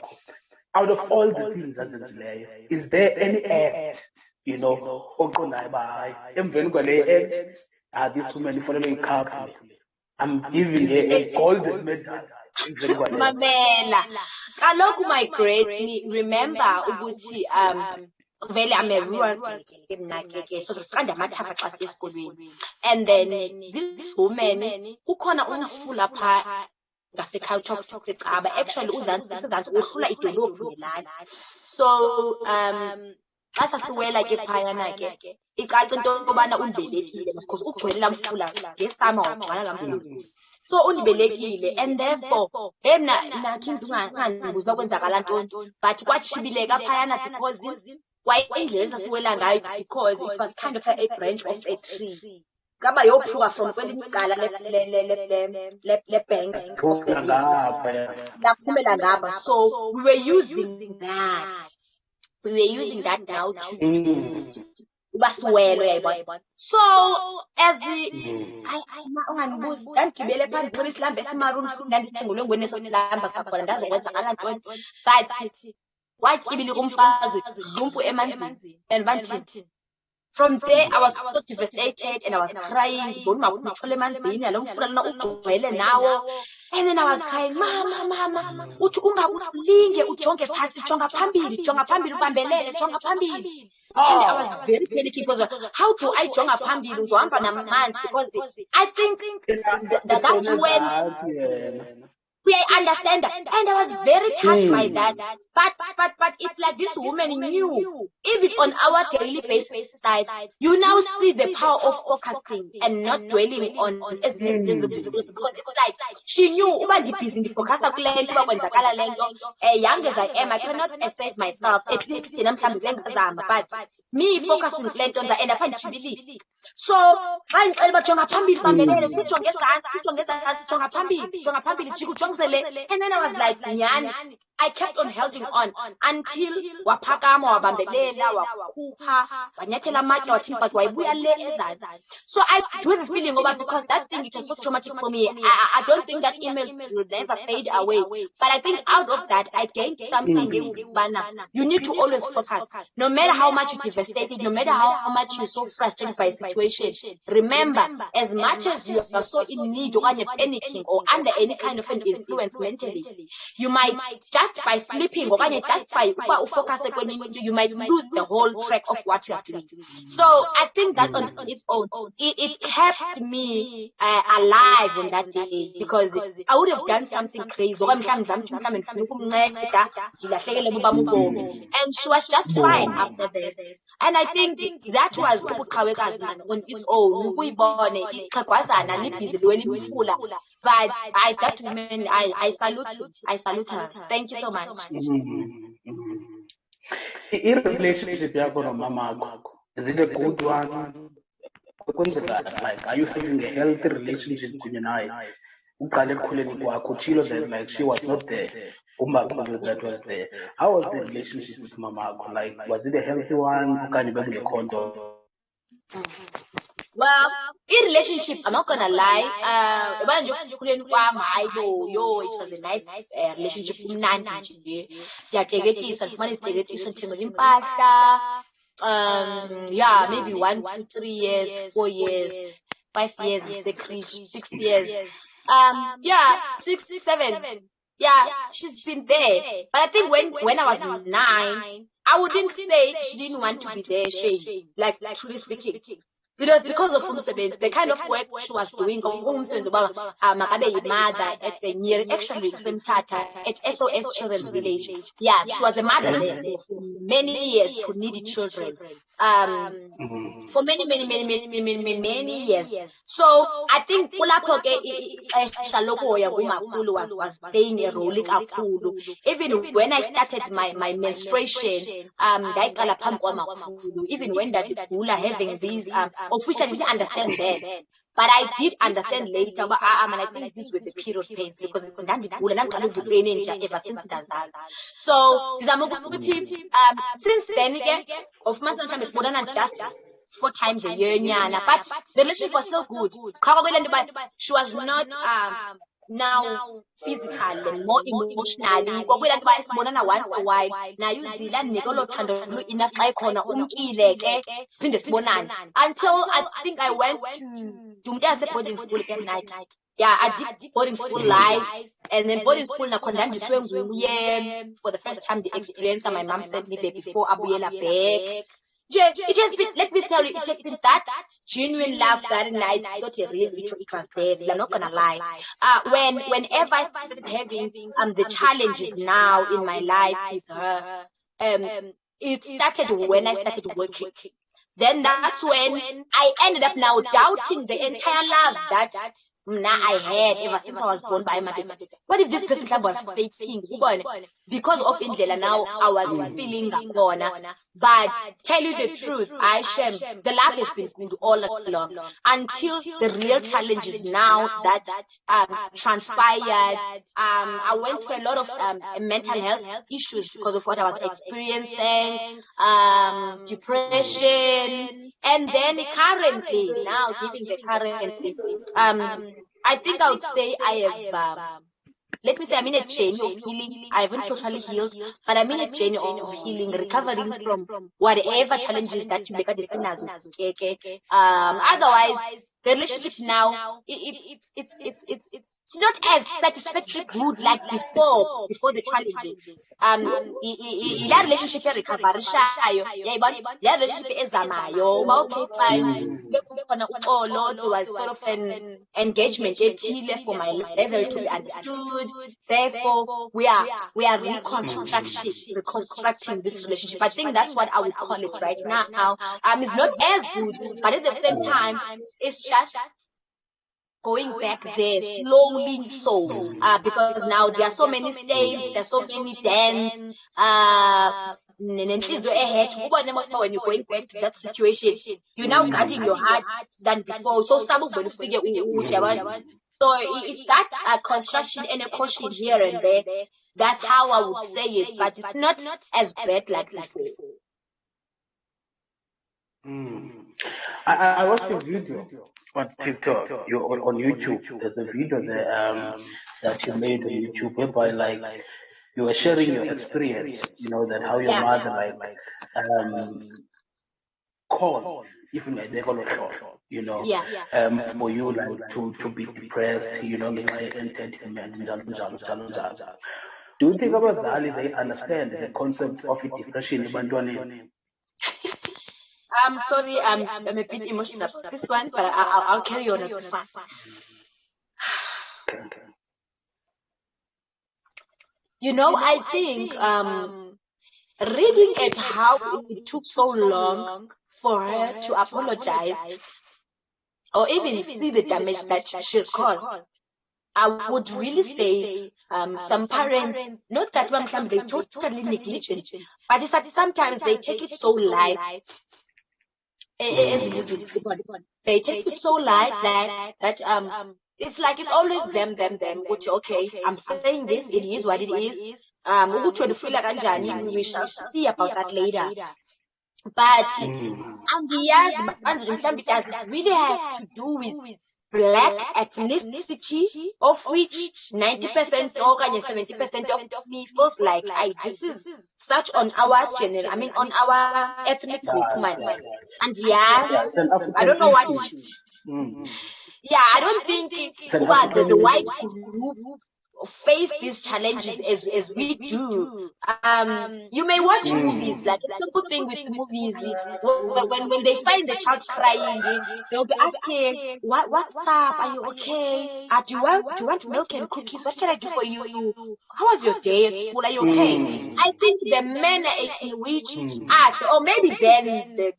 [SPEAKER 1] out of all the things azenzileyo, is there any act, you know, oqondayo uba hayi emveni kwale act, this woman ifanele ikhaphe, I'm giving her a golden medal.
[SPEAKER 2] Mamela, kaloku my great, remember ukuthi vele I'm a rural girl, so siqanda amathafa xa esikolweni, and then this woman ukhona umfula pha ngaseCaltop secaba, actually uzansi uhlula idolophu nelali. So xa sasiwela ke phayana ke icace into yobana undibelekile, because ugcwele lamfula ngesama wagcwala lamfula. So undibelekile, and therefore nathi ungangibuza kwenzakala ntoni, but kwatshibileka phayana because why indlela sasiwela ngayo, because it was kind of a branch of a tree. Kaba yophuka from kwelinye icala le bank laphumela ngapha. So we were using that now to ubasiwelo yayibona. So as unganibuzi ngigibele phambi kwesilamba esimaroon ndandithengulwe ngwenesilamba sakhona ndazokwenza ntoni, but watyibile kumfazi lumpu emanzini, and bantu. From there, I was so devastated and I was crying. And then I was crying, Mama, uthi ungakulinge ujonge phasi, jonga phambili, ubambelele, jonga phambili. And I was very panicky because how do I jonga phambili uzohamba namanzi, because I think that's when we understand that. And I was very touched by that. But it's like this woman knew, even on our daily basis side, you now see the power of focusing and not dwelling on because it's like she knew uba ndibhizi focus kule nto kwenzakala le nto. Young as I am, I cannot assess myself at least namhlanje ngizama, but me focusing kule nto and apha ndichibilile. So xa ngicela uba jonga phambili bambelele, sijonge ezantsi, jonga phambili, jika ujongizele. And then I was like, nyani, I kept on holding on until waphakama wabambelela wakhupha wanyathela amatye wathi but wayibuya le ezazi. So I do have a feeling over because that thing it was so traumatic for me. I don't think that email will never fade away. But I think out of that I gained something. You need to always focus. No matter how much you're devastated, no matter how much you're so frustrated by a situation, remember, as much as you are so in need of anything or under any kind of an influence mentally, you might just by sleeping or just by focus, you might lose the whole track of what you are doing. So I think that on its own, it kept me alive on that day because I would have done something crazy. And she was just fine after that. And I think that was on its own. But that woman, I salute her. Thank you so much.
[SPEAKER 1] I-relationship yakho nomama wakho, is it a good one? Like, are you feeling a healthy relationship kunye naye? Uqale ekukhuleni kwakho utshilo that like she was not there, umakhulu that was there. How was the relationship with mama wakho? Like, was it a healthy one okanye bekungekho nto?
[SPEAKER 2] Well, in relationship, I'm not gonna lie. When you couldn't it was a nice relationship. Yeah, maybe 1 to 3 years, 4 years, 5 years, 6 years. Yeah, 6, 7. Yeah, she's been there. But I think when I was 9, I wouldn't say she didn't want to be there, like truly speaking. It was because of the kind of work she was doing. Mother at the near actually at SOS Children's Village. Yeah, she was a mother there for many years to needy children. For many years. So I think was playing a role. Even when I started my menstruation, even when that having these officially didn't understand then. But I did understand later, and I think this was the period pain because ever since that. So since then again, of course sometimes it's more than just 4 times a year, but the relationship was still good. She was not now physically and more emotionally. Once a while. Now you see that until I think I went to boarding school at night. Yeah, I did boarding school live, and then boarding school na condemned for the first time the experience that my mom sent me there before Abuyela back. Yeah, it has been, let me tell you, it has been that genuine love that night. I thought it was there. I'm not gonna lie. Whenever I started having the challenges now in my life with her, it started when I started working. Then that's when I ended up now doubting the entire love that I had ever since I was born by my mother. What if this person was faking? Because of Indlela now I was feeling corner. But tell you the truth, the love has been good all along until the real challenges now that transpired. I went through a lot of mental health issues because of what I was experiencing, depression, and then currently now giving the currency. I think I would say I have. Let me say I'm in a journey of healing. I haven't totally healed, but I'm in a journey of healing, recovering from whatever challenges that you make a difference. Otherwise, the relationship now it's not as satisfactory good like before the challenges. La relationship recovery shayo, la relationship ezamayo, okay fine. There was sort of an engagement for my level to be understood. Therefore, we are reconstructing this relationship. I think that's what I would call it right now. It's not as good, but at the same time, it's just going back there slowly because now there are so many states, there are so many dents, when you're going back to that situation, you're now guarding your heart than before. So some of them figure So it's that construction and a caution here and there. That's how I would say it, but it's not as bad like before.
[SPEAKER 1] I watched a video on TikTok, on YouTube. There's a video there that you made on YouTube whereby like you were sharing your experience, that how your mother called, even like they call it for you like to be depressed, entertainment, do you think abazali they understand the concept of depression ebantwaneni?
[SPEAKER 2] I'm sorry, I'm a bit emotional about this one, but I'll carry on. I think reading at how it took so long for her to apologize or even see the damage that she caused, I would really say some parents, not that one time they totally negligent, but it's that sometimes they take it so light. They take it so light that it's like it's always them. Which okay, I'm saying this, it is what it is. We shall see about that later. But and yes, it really has to do with black ethnicity, of which 90% or 70% of me feels like this is such on our channel. I mean, on our ethnic group, man. And I don't know what. I don't think the white group face these challenges as we do. You may watch movies, like a simple thing with movies. When they find the child crying, they'll be asking, "What's up? Are you okay? Do you want milk and cookies? What can I do for you? How was your day at school? Are you okay?" I think the manner in which act, or maybe then the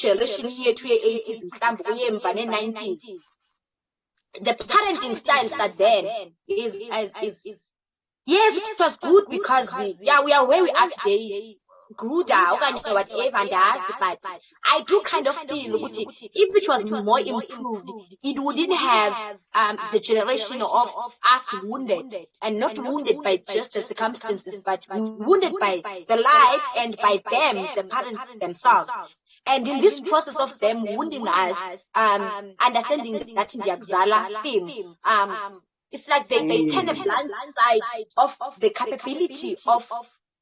[SPEAKER 2] generation here to 80s and 90s. The parenting styles that then is yes, it was good because we are where we are today. Good, whatever, and that, but I do kind of feel if it was more improved, it wouldn't have the generation of us wounded, and not wounded by just the circumstances, but wounded by the life and by them, the parents themselves. And in this process of them wounding us, understanding that in the Abzala theme, it's like they turn a blind side of the capability of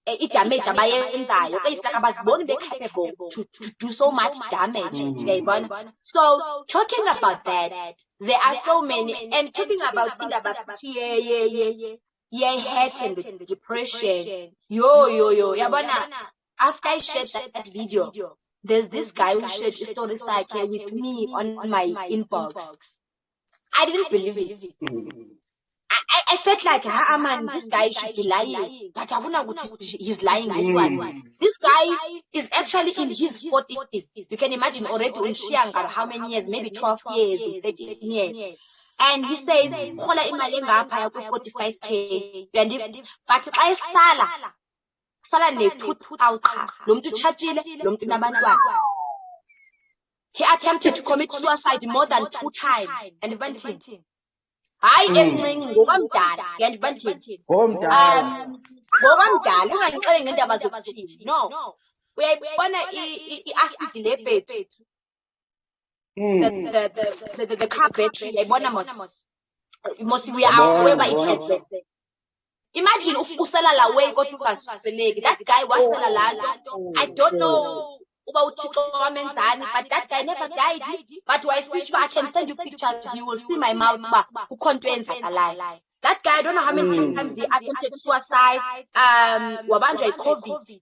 [SPEAKER 2] it's like they're capable to do so much damage. So talking about that, there are so many, and talking about hate and the depression. After I shared that video, there's this guy who shared a story cycle with me on my inbox. I didn't believe it. I felt like, man, this guy should be lying. But he's lying. This guy is actually in his 40s. You can imagine already in Shianga how many years, maybe 12 years, 13 years. And he says, 45K. But I sala ne-2,000. He attempted to commit suicide more than 2 times. And eventually, no. We the car battery, we are wherever it is. Imagine usala la way go to that guy was I don't know about but that guy never died. But why I can send you pictures, you will see my mouth who contains like a lie. That guy, I don't know how many times he attempted suicide, wabanja COVID,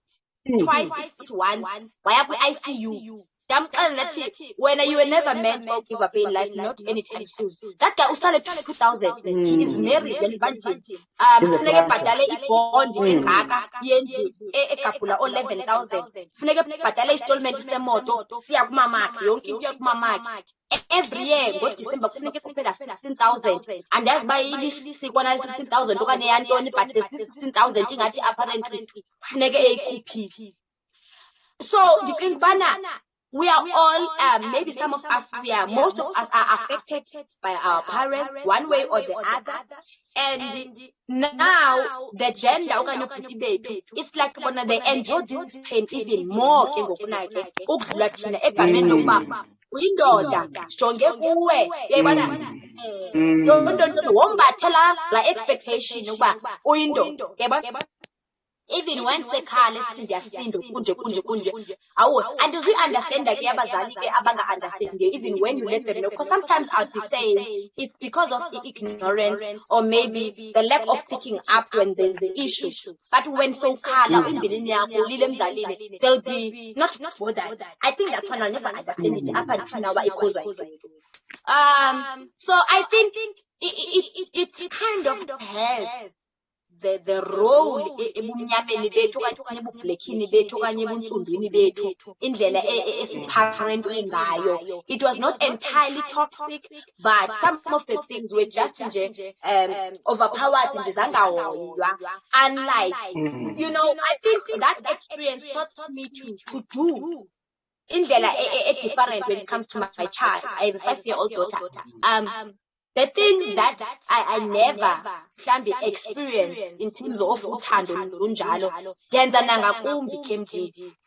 [SPEAKER 2] twice, once, why have we ICU? When you were never meant to give up in life, not anytime soon. That guy who started 2000, he is married and bunting. Funeke badale ibond in Gaga, ekapula 11,000. Funeke badale installment semoto, siya kumamakhe, yonke into yakumamakhe. Every year, ngo December, funeke kuphela 16,000. And that's by this 16,000, okanye yantoni, but the 16,000 ingathi apparently funeke eyikuphi. So the thing bana we are all, maybe some of us, most of us are affected by our parents one way or the other. And now the gender it's like when they enjoy this pain even more uyindoda jonge kuwe yayibona wombathela la expectation ukuba uyindoda yayibona. Even when sekhala sithi ndiyasindo kunje and we understand that abazali ke abanga understand even when you let them know, because sometimes I'll be saying it's because of the ignorance or maybe the lack of picking up when there's the issue. But when so khala indleleni yakho ulile emzalini, they'll be not bothered. I think that's when I'll never understand it up until now because so I think it kind of has the role ebumnyameni bethu okanye ebublekhini bethu okanye ebuntsumbini bethu indlela esiparentwe ngayo. It was not entirely toxic, but some of the things were just overpowered and zangahoywa. Unlike, I think that experience taught me to do indlela different when it comes to my child. I have a 5-year-old daughter. The thing that I never experienced in terms of uthando lunjalo, yenza nangakumbi KMG.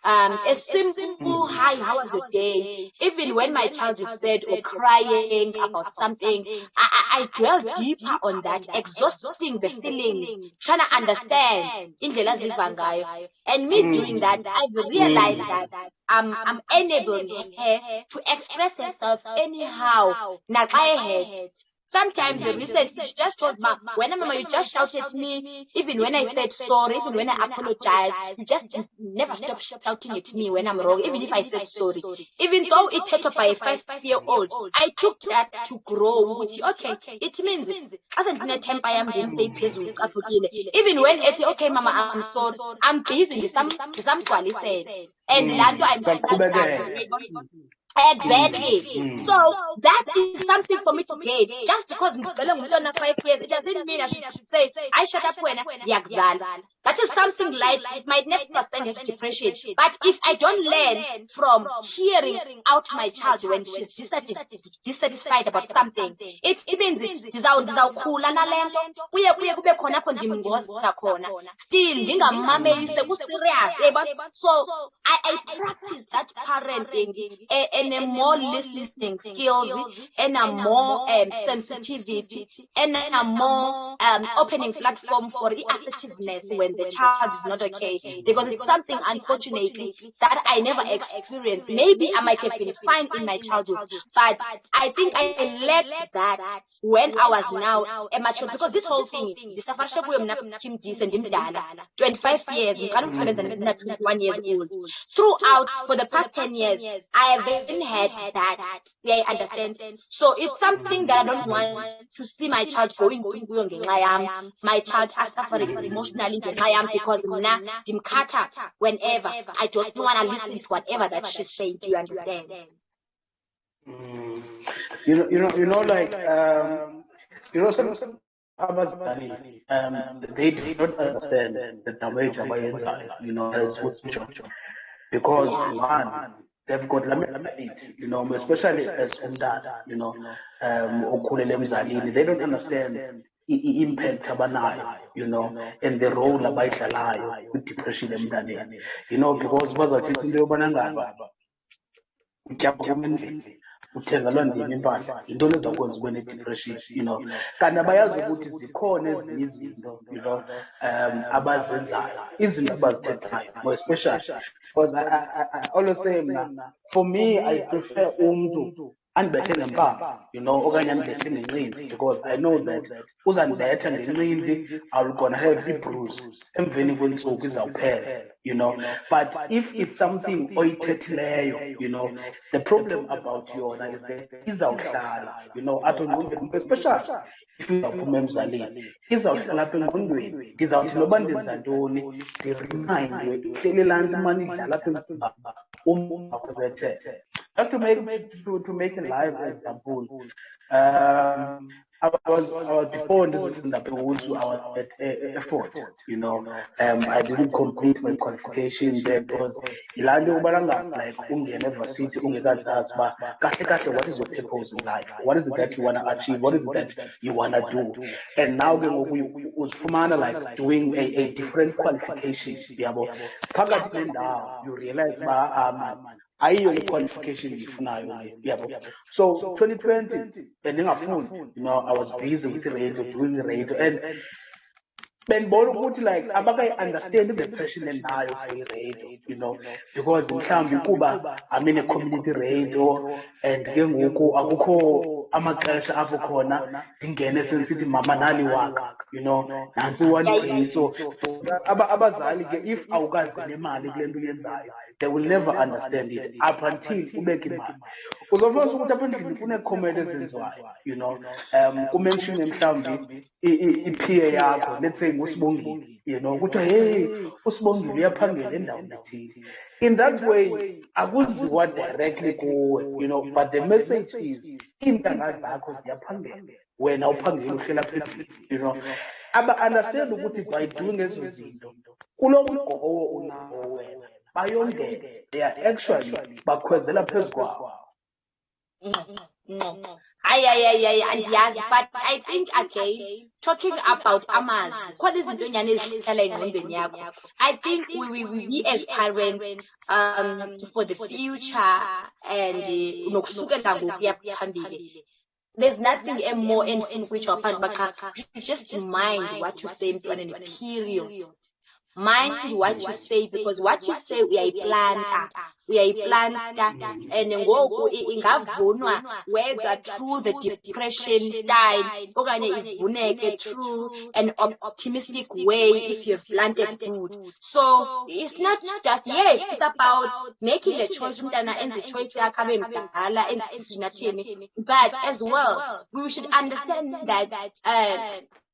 [SPEAKER 2] A simple hi, how was your day? Even when my child is sad or crying about something, I dwell deeper on that, exhausting the feeling, trying to understand indlela ziva ngayo. And me doing that, I've realized that I'm enabling her to express herself anyhow. Sometimes the research just told me, when Mama, you just shouted at me, even when I said sorry, even when I apologized, you just never stop shouting at me when I'm wrong, even if I said sorry. Even though it hurt by a 5-year-old, I took that to grow. Okay, it means, even when I say, okay, Mama, I'm sorry, I'm busy, some said, and exactly. So that is something for me to get. Just because I'm 5 years, it doesn't mean I should say I shut up when that is something like it might never stand as depression. But if I don't learn from hearing out my child when she's dissatisfied about something, it means ndizawukhula nalento kuye kube khona apho ndimngoza khona still ndingammamelise ku-serious. So I practice that parenting and a more listening skills and a more sensitivity and a more opening platform for the assertiveness when the child is not okay, because it's something unfortunately that I never experienced. Maybe I might have been fine in my childhood, but I think I lacked that when I was now a mature, because this whole thing, 25 years, 21 years old. Throughout, for the past 10 years, I haven't had that. Yeah, I understand. So it's something that I don't want to see my child going through. My child is suffering emotionally, because whenever I don't want to listen to whatever that she's saying. Do you understand?
[SPEAKER 1] Some abazali, they don't understand the damage of as because one, they've got limited, especially as umdala, okhulele emzalini, they don't understand the impact abanayo, and the role abayidlalayo with depression emntaneni, because bazathi into yobana ngaba utyapha endlini uthengelwa ndini impahla, yintoni ezakwenza ube ne-depression, kanti abayazi ukuthi zikhona ezinye izinto, abazenzayo, izinto abazithethayo, more especially because I always say mna, for me I prefer umntu andibethe ngempama, okanye andibethe ngenqindi, because I know that uzandibetha ngenqindi, I'll gonna have i-bruise emveni kweentsuku izawuphela, but if it's something oyithethileyo, the problem about yona is that izawuhlala, apha engqondweni, especially if izawuphuma emzalini, izawuhlala apha engqondweni. Ndizawuthi noba ndenza ntoni, ndiremindwe ihleli laa nto imane idlala apha emzimbeni akubethe. Just to make a live example, I was before this in the also I was at effort, I didn't complete my qualification there because ilando ubalanga like ungene varsity ungekazazi ba kahle kahle what is your purpose in life? What is it that you wanna achieve? What is it that you wanna do? And now ke ngoku uzifumana like doing a different qualification, yabo. Phakathi nendawo you realize ba ayiyo le qualification ngiyifunayo le, yabo. So 2020 bendingafuni, I was busy with the radio, doing the radio, and benibona ukuthi like abakayi-understand the passion enayo for i-radio, because mhlawumbi kuba I'm in a community radio and ke ngoku akukho amaxesha apho khona ndingene senisithi mama nali waka, nantsi one day. So abazali ke if awukazi nemali kule nto uyenzayo, they will never understand it up until ubeke imali. Uzofuna ukuthi apha endlini kuneekhomenti ezenziwayo, kumenshine mhlawumbi i-PA yakho, let's say ngusibongile, kuthiwa hey usibongile uyaphangela endaweni ethile. In that way akuziwa directly kuwe, but the message is iintanga zakho ziyaphangela, wena uphangela uhlela phezulu, aba-understand ukuthi by doing ezo zinto kulo mgobo unawo wena bayongeke, they are actually bakhwezela phezu kwawo.
[SPEAKER 2] Yes, but I think again, talking about amas, what is the I think we as parents, for the future and there's nothing more in which our parents just mind what you say in a period. Mind what you say, because what you say we are a planter. We are a planter, and ngoku ingavunwa whether through the depression time okanye ivuneke through an optimistic way if you have planted food. So it's not just, yes, it's about making a choice, and the choice but as well we should understand that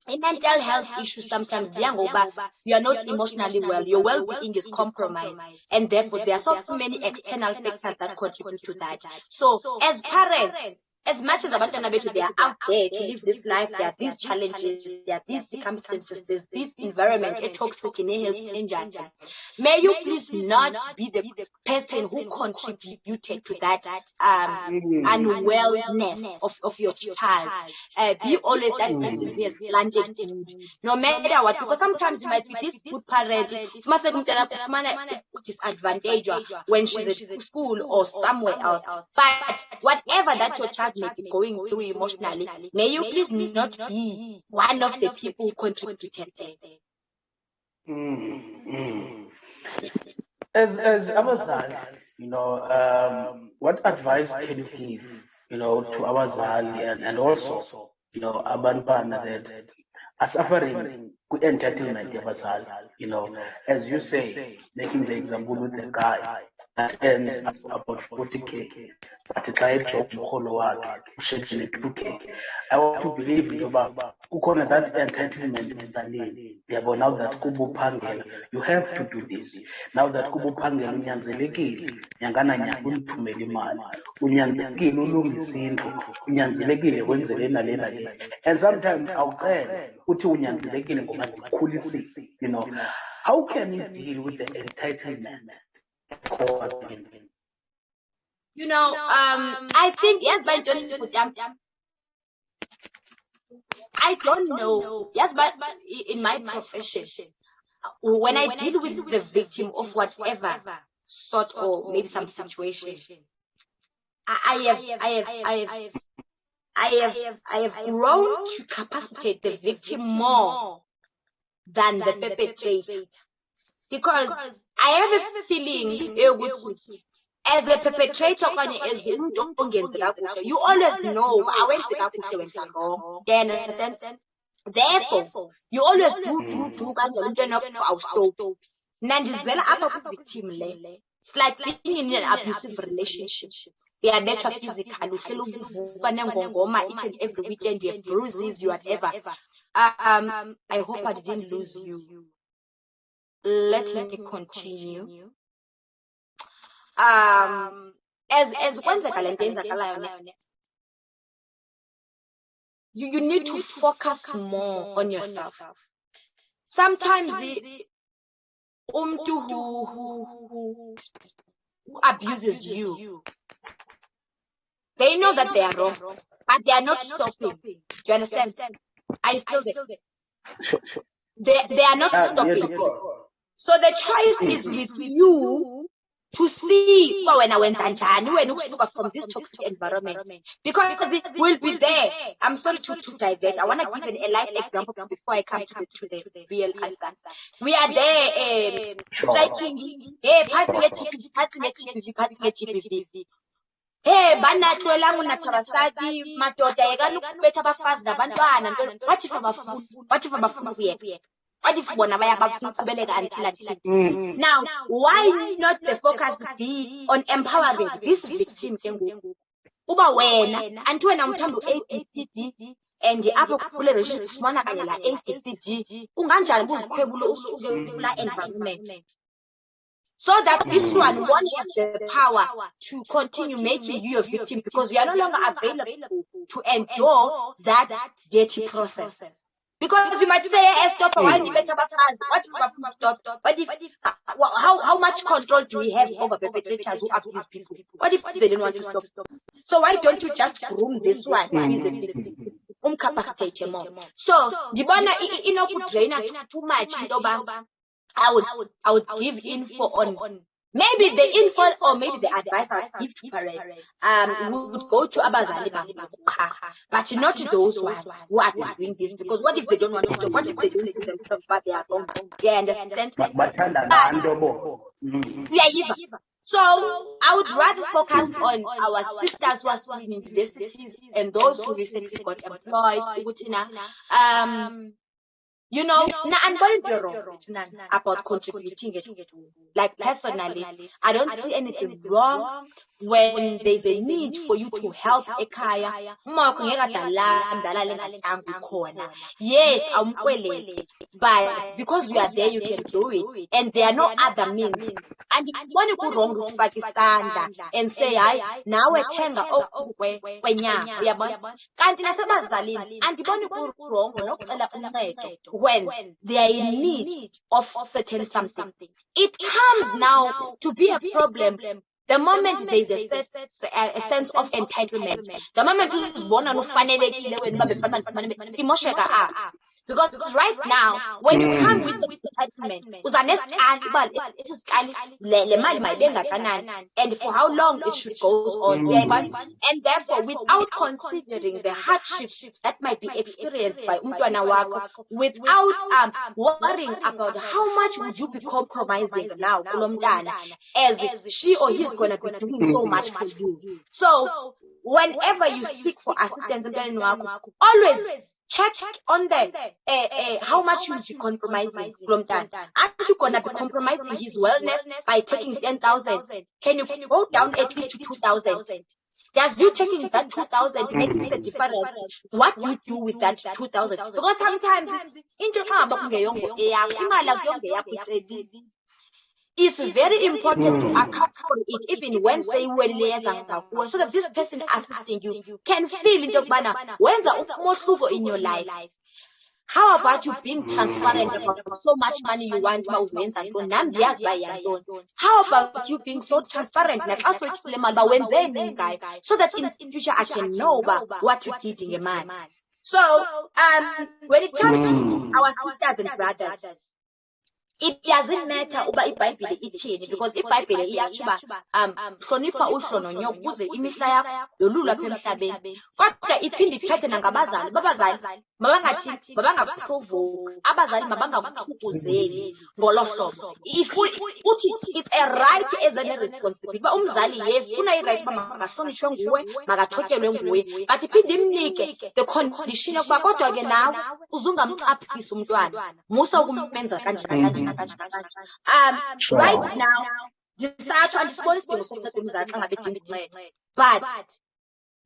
[SPEAKER 2] in mental health issues, sometimes you are not emotionally well, your well-being is compromised, and therefore there are so many external factors that contribute to that. So as parents, as much as they are out there to live this life, there are these challenges, there are these circumstances, there's this environment, a toxic in health. May you please not be the person who contributed to that unwellness of your child. Be always that person who has planted food, no matter what, because sometimes you might be this good parent, disadvantage when she's at school or somewhere else. But whatever that your child may be going through emotionally, may you please not be one of the people who contributed there.
[SPEAKER 1] As abazali, what advice can you give, to abazali and also, abantwana that are suffering with entitlement yabazali, as you say, making the example with the guy that earns about 40K, but xa ejob umrholo wakhe ushejile 2K. I want to believe intoba kukhona that entitlement emntaneni, yabo. Now that kuba uphangela, you have to do this. Now that kuba uphangela unyanzelekile nyanga nanyanga ulithumela imali, unyanzelekile ulungise indlu, unyanzelekile wenze lena lena le. And sometimes awucele uthi unyanzelekile ngoba ndikhulisile, how can you deal with the entitlement?
[SPEAKER 2] I think, yes, but I don't know. Yes, but in my profession, when I deal with the victim of whatever sort or maybe some situation, I have grown to capacitate the victim more than the perpetrator, because I have a feeling as a perpetrator, you always know I went to wrong. Do you understand? Therefore, you always do victim. It's like being in an abusive relationship. They are better physically. Each and every weekend you have bruises, you whatever. I hope I didn't lose you. Let me continue. As kwenzeka le nto yenzakalayo you need to focus more on yourself. Sometimes the who abuses you, they know that they are wrong, but they are not stopping. Do you understand? I still there. They are not stopping. So the choice is with you to see when I went and from this toxic environment, because it will be there. I'm sorry to divert. I want to give a life example before I come to the real answer. We are there striking. Hey, bana twela munathabasadi madoda ekalukubetha abafazi nabantwana wathi fabafuna kuyeka. What if bona bayabaqhubeleka until athi? Now, why not the focus be on empowering this victim ke ngoku? Uba wena anti wena umthanda ABCD and apho kule register sifuna kanye la ABCD unganjani buzikhwebula usuke kula environment? So that this one won't have the power to continue making you a victim, because you are no longer available to endure that dirty process. Because you might say, hey, stop, why do you better what if stop? What if, how much control do we have over perpetrators who abuse people? What if they don't want to stop? So why don't you just groom this one? Capacitate more. So, Dibana, drain too much. I would give info on maybe the info or maybe the advice I would give to parents. We would go to Abazali, but not to those who are doing this, because what if they don't want to stop? What if they don't do themselves, but they are wrong? They understand. So I would rather focus on our sisters who are studying in universities and those who recently got employed. I'm going to be wrong about contributing it. Like personally, I don't see anything wrong when there's a need for you to help Ekaya. Yes, but because we are there, you can do it, and there are no other means. And if you want to go wrong with Pakistan and say, now we're tender when they are in need of certain something. It comes now to be a problem the moment there is a sense of entitlement. The moment you is born because right now, when you come with the entitlement, and for how long it should go on, and therefore, without considering the hardships that might be experienced by Umtwana Wako, without worrying about how much would you be compromising now, as she or he is going to be doing so much for you. So, whenever you seek for assistance, always check on the how much you be compromising from that. Aren't you gonna be compromising his wellness by taking 10,000? Can you go down at least to 2,000? Does you taking that 2,000 make a difference? What do you do with that 2,000? Because sometimes it's very important to account for it, even when say so that this person assisting you can feel in the banner when the most in your life. How about you being transparent about so much money you want? How about you being so transparent, like also when they guy, so that in future I can know about what you did in your man. So when it comes to our sisters and brothers, it doesn't matter uba iBhayibhile ithini, because iBhayibhile iyashiba hlonipha uhlononyo ukuze imihla yakho yolula apha emhlabeni. Kodwa iphinde ithethe nangabazali. Babazali mabangathi mabangaprovoke, abazali mabangakhuthuzeli ngolo hlobo. Uthi it's a right as a responsibility. Ba umzali yes una i-right uba makahlonishwe nguwe, makathotyelwe nguwe, but iphinde imnike the condition yokuba kodwa ke nawe uzungamcaphisa umntwana, musa ukumenza kanjani. Right now, but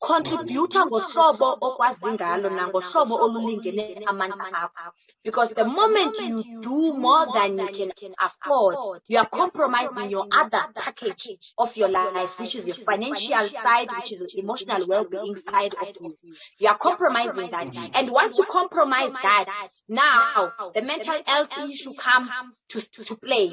[SPEAKER 2] contributor ngohlobo okwazi ngalo nangohlobo olulingene amandla akho. Because the moment you do more than you can afford, you are compromising your other package of your life, which is your financial side, which is the emotional well-being side of you. You are compromising that. And once you compromise that, now the mental health issue comes to play.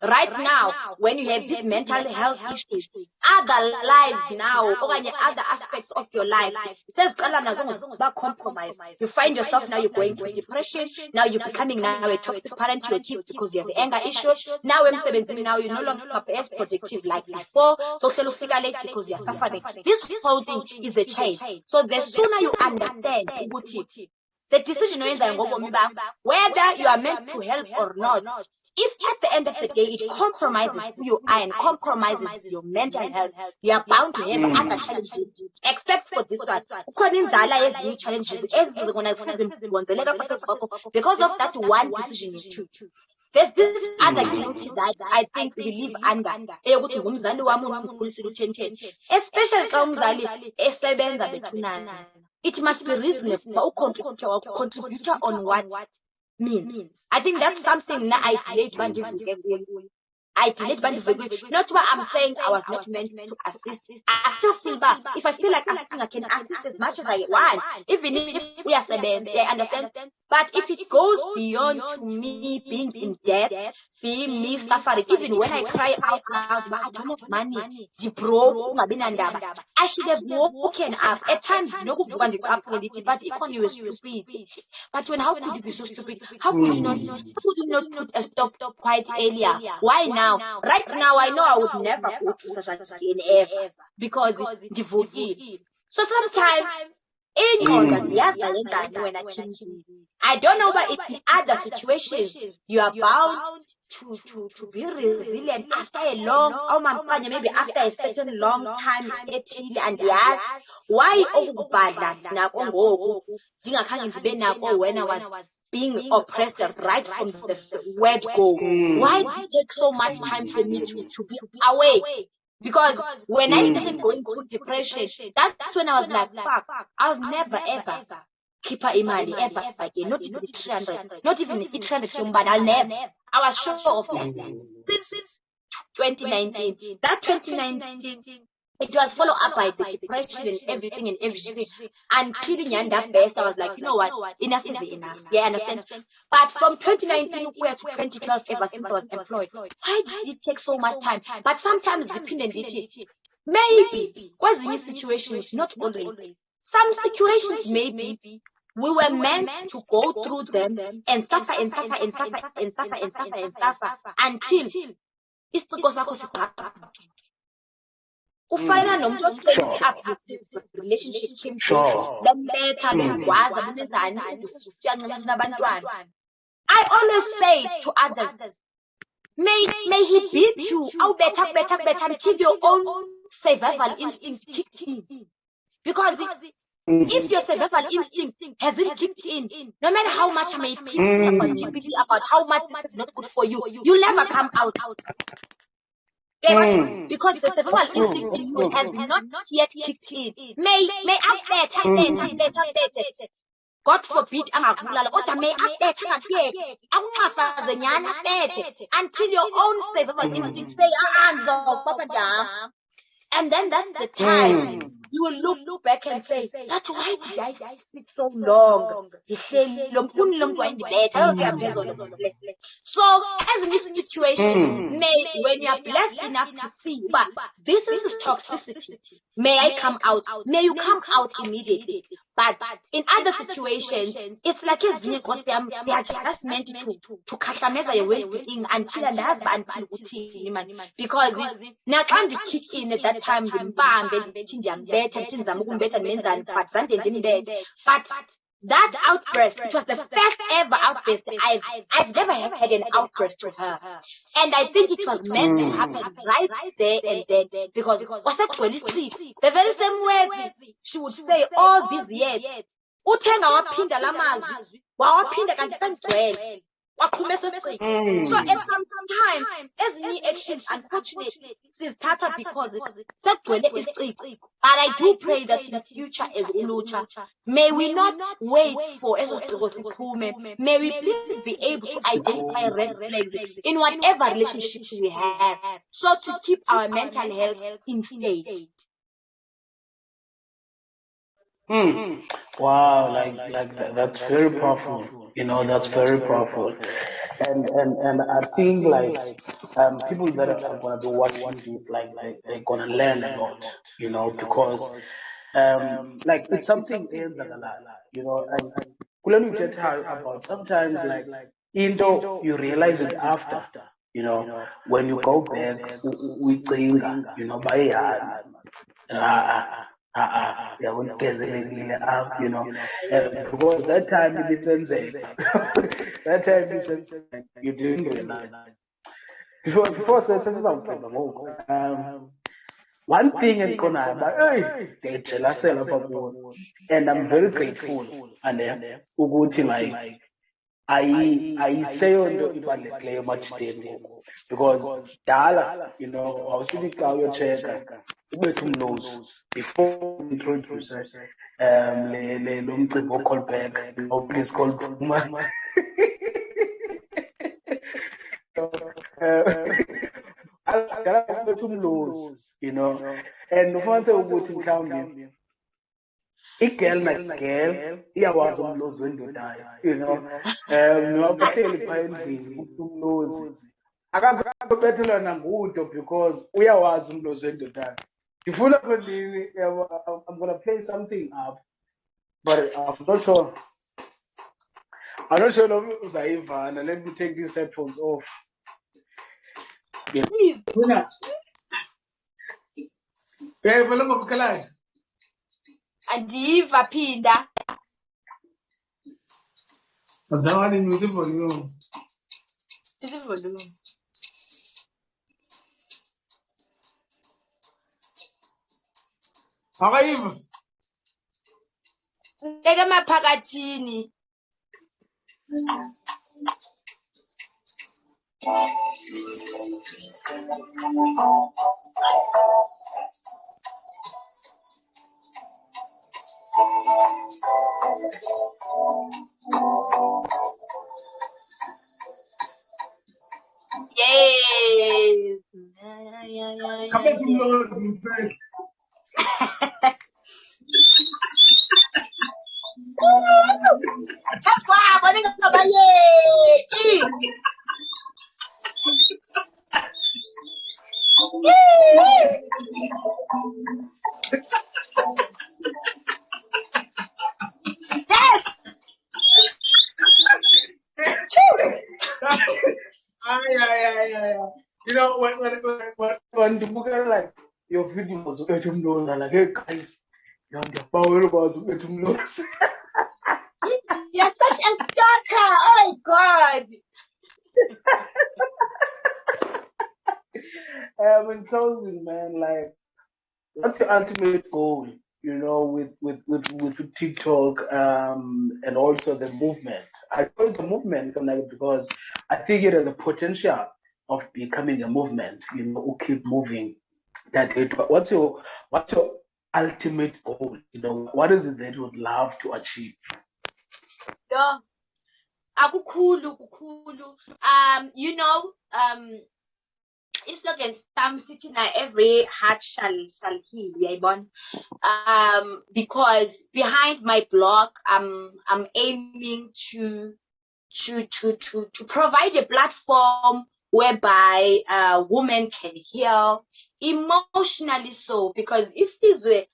[SPEAKER 2] Right now, when you have these mental health issues, other lives now, or any other aspects of your life, compromise. You find yourself now you're going through depression, now you're becoming now a toxic parent to your kids because you have anger issues. Now when 17, now you're no longer as productive like before, social late because you're suffering. This whole thing is a change. So the sooner you understand the decision whether you are meant to help or not, if at the end of the day it compromises who you are and compromises your mental health, you are bound to have other challenges. Except for this one, challenges because of that one decision you took. There's this other guilty that I think we live under. Especially it must be reasonable for contributor on what means. I think that's something that I relate not what I'm saying I was not meant to assist. I still feel bad. If I feel like assisting, I can assist as much as I want. Even if we are seven, I understand. But if it goes beyond to me being in debt, seeing me suffering, even when I cry out loud, but I don't have money, I should have woken up. At times, but equally was stupid. But how could you be so stupid? How could you not put a stop quite earlier? Why now? Right now, I know I would never go to such a thing ever because it's devoted. So sometimes, I don't know, but in other situations, you are bound to be resilient after a long, maybe after a certain long time, and why when I was being oppressed right from the word go. Why did it take so much time for me to be away? Because when I started going through depression, that's when I was like, fuck, I'll never ever keep her imali ever again. Not even 300, not even 300, but I'll never. I was sure of that. Since 2019, that 2019, it was followed up by the depression and everything. Until the end of best, I was like, you know what, enough is enough. Yeah, understand? But from 2019 to 2012, ever since I was employed, why did it take so much time? But sometimes dependency, maybe, was in situations, not always. Some situations, maybe, we were meant to go through them and suffer until it's because ufana nomuntu ohleli relationship team bembetha bekwazi abenzani ukusiyanqumisa nabantwana. I always say to others, may he beat you better until your own survival instinct kicks in. Because if your survival instinct hasn't kicked in, no matter how much I may speak about how much this is not good for you, you'll never come out. Because the survival instinct in you has not yet kicked in. May update. God forbid, may update until your own survival instinct say, and then that's the time you will look back and say, that's why did I sit so long? So, as in this situation, when you are blessed enough to see, but this is toxicity, may I come out? May you come out immediately. But in other situations, it's like they are just meant to customize your way being until and because now can't kick in at that time but that outburst, it was the first ever outburst I've never had an outburst to her. And I think it was meant to happen right there and then because was actually the very same way she would say all these years. Uthenga waphinda lamazwi wawaphinda kanti sengcwele So at some time, as any actions, unfortunately, is tata because but I do pray that in the future as Ulucha, may we not wait for may we please be able to identify red flags in whatever relationship we have, so to keep our mental health in state.
[SPEAKER 1] Wow, that's very powerful. That's very powerful. And I think people that are gonna be watching this, they're gonna learn a lot, because it's something else that and kulelu uthethayo about sometimes into you realize it after, when you go back uyicinga, bayehani. Yabona ikezelekile apha, because that time ibisenzeka. That time ibisenzeka, you didn't realize. Before sesizawugqiba ngoku, one thing endiqondayo uba ndiyayijelasela apha kuwo, and I'm very grateful ukuthi ayiseyonto ibalulekileyo emajideni ngoku, because dala wawusithi xa uyotsheka ubethe umlozi before introduce lo mcimbi wo-call back, please call Puma. Ubethe umlozi, and ufumanise ukuthi mhlawumbi igirl negirl iyawazi umlozi wendodayo, nowabahleli phaya endlini ukuthi umlozi akazobethelwa nangudo because uyawazi umlozi wendodayo. Ndifuna kwenini, I'm gonna play something up, but I'm not sure lo uzayivana. Let me take these headphones off.
[SPEAKER 2] Andiva phinda.
[SPEAKER 1] Azawani volume.
[SPEAKER 2] Isivolume.
[SPEAKER 1] Akayiva.
[SPEAKER 2] Leka maphakathini. Yes.
[SPEAKER 1] When the your videos ubethe umlozi, like, hey guys, ndiyabawela ukwazi ubethe umlozi.
[SPEAKER 2] You're such a stalker. Oh my God.
[SPEAKER 1] In closing, man, what's your ultimate goal? With TikTok, and also the movement. I call it a movement because I think it has a potential of becoming a movement. Who keep moving. What's your ultimate goal? What is it that you would love to achieve?
[SPEAKER 2] Yeah. Akukhulu. Islogan stamp sitting at every heart shall heal, yayibona. Because behind my blog, I'm aiming to provide a platform whereby women can heal emotionally, so because if this way,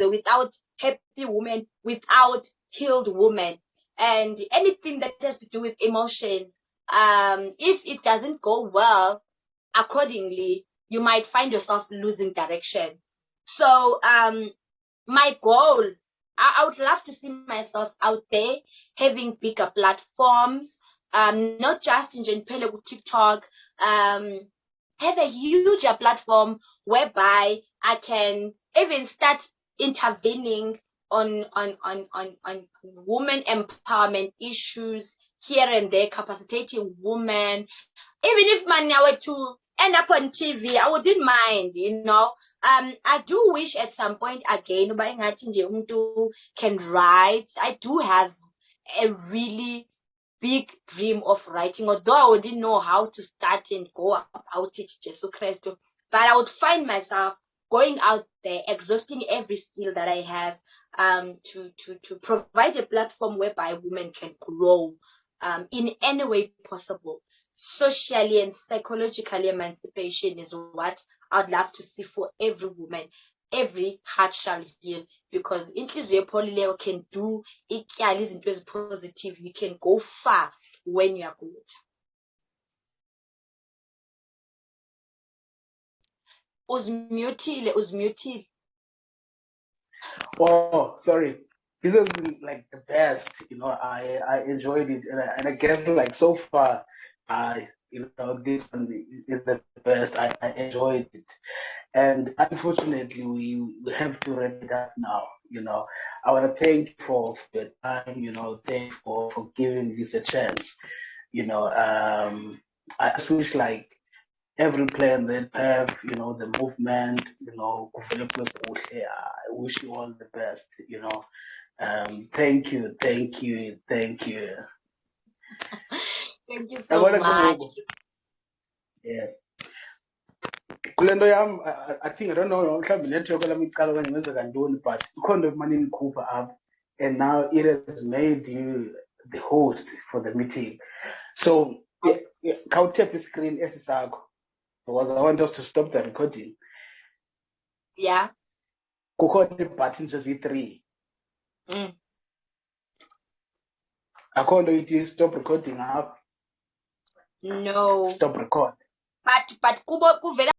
[SPEAKER 2] without happy women, without healed women, and anything that has to do with emotion, if it doesn't go well, accordingly, you might find yourself losing direction. So, my goal, I would love to see myself out there having bigger platforms, not just in Pele with TikTok, have a huger platform whereby I can even start intervening on women empowerment issues, here and there, capacitating women. Even if man I were to end up on TV, I wouldn't mind, you know. I do wish at some point again, uba ingathi nje umuntu can write. I do have a really big dream of writing, although I wouldn't know how to start and go about it, Jesu Christo. But I would find myself going out there, exhausting every skill that I have, to provide a platform whereby women can grow, in any way possible. Socially and psychologically, emancipation is what I'd love to see for every woman. Every heart shall heal, because inhliziyo epholileyo can do ityala izinto ezipositive. You can go far when you are good. Uzmutile.
[SPEAKER 1] Oh, sorry. This has been like the best. You know, I enjoyed it, and I guess like so far, you know, this one is the best. I enjoyed it, and unfortunately, we have to wrap it up now. You know, I want to thank you for your time. You know, thank you for giving this a chance. You know, I just wish like every player that have, you know, the movement, you know, I wish you all the best, you know. Thank you.
[SPEAKER 2] Thank you so
[SPEAKER 1] Yabona
[SPEAKER 2] much.
[SPEAKER 1] Yeah. Kule nto yam, I think, I don't know, mhlawumbi network lami iqala okanye ngenzeka ntoni, but ikhona into emane indikhupha apha, and now it has made you the host for the meeting. So khawutap iscreen esi sakho, because I want us to stop the recording.
[SPEAKER 2] Yeah.
[SPEAKER 1] Kukho ii-buttons eziyi-3. Akho nto ithi stop recording apha.
[SPEAKER 2] No.
[SPEAKER 1] Stop record.
[SPEAKER 2] But kuvela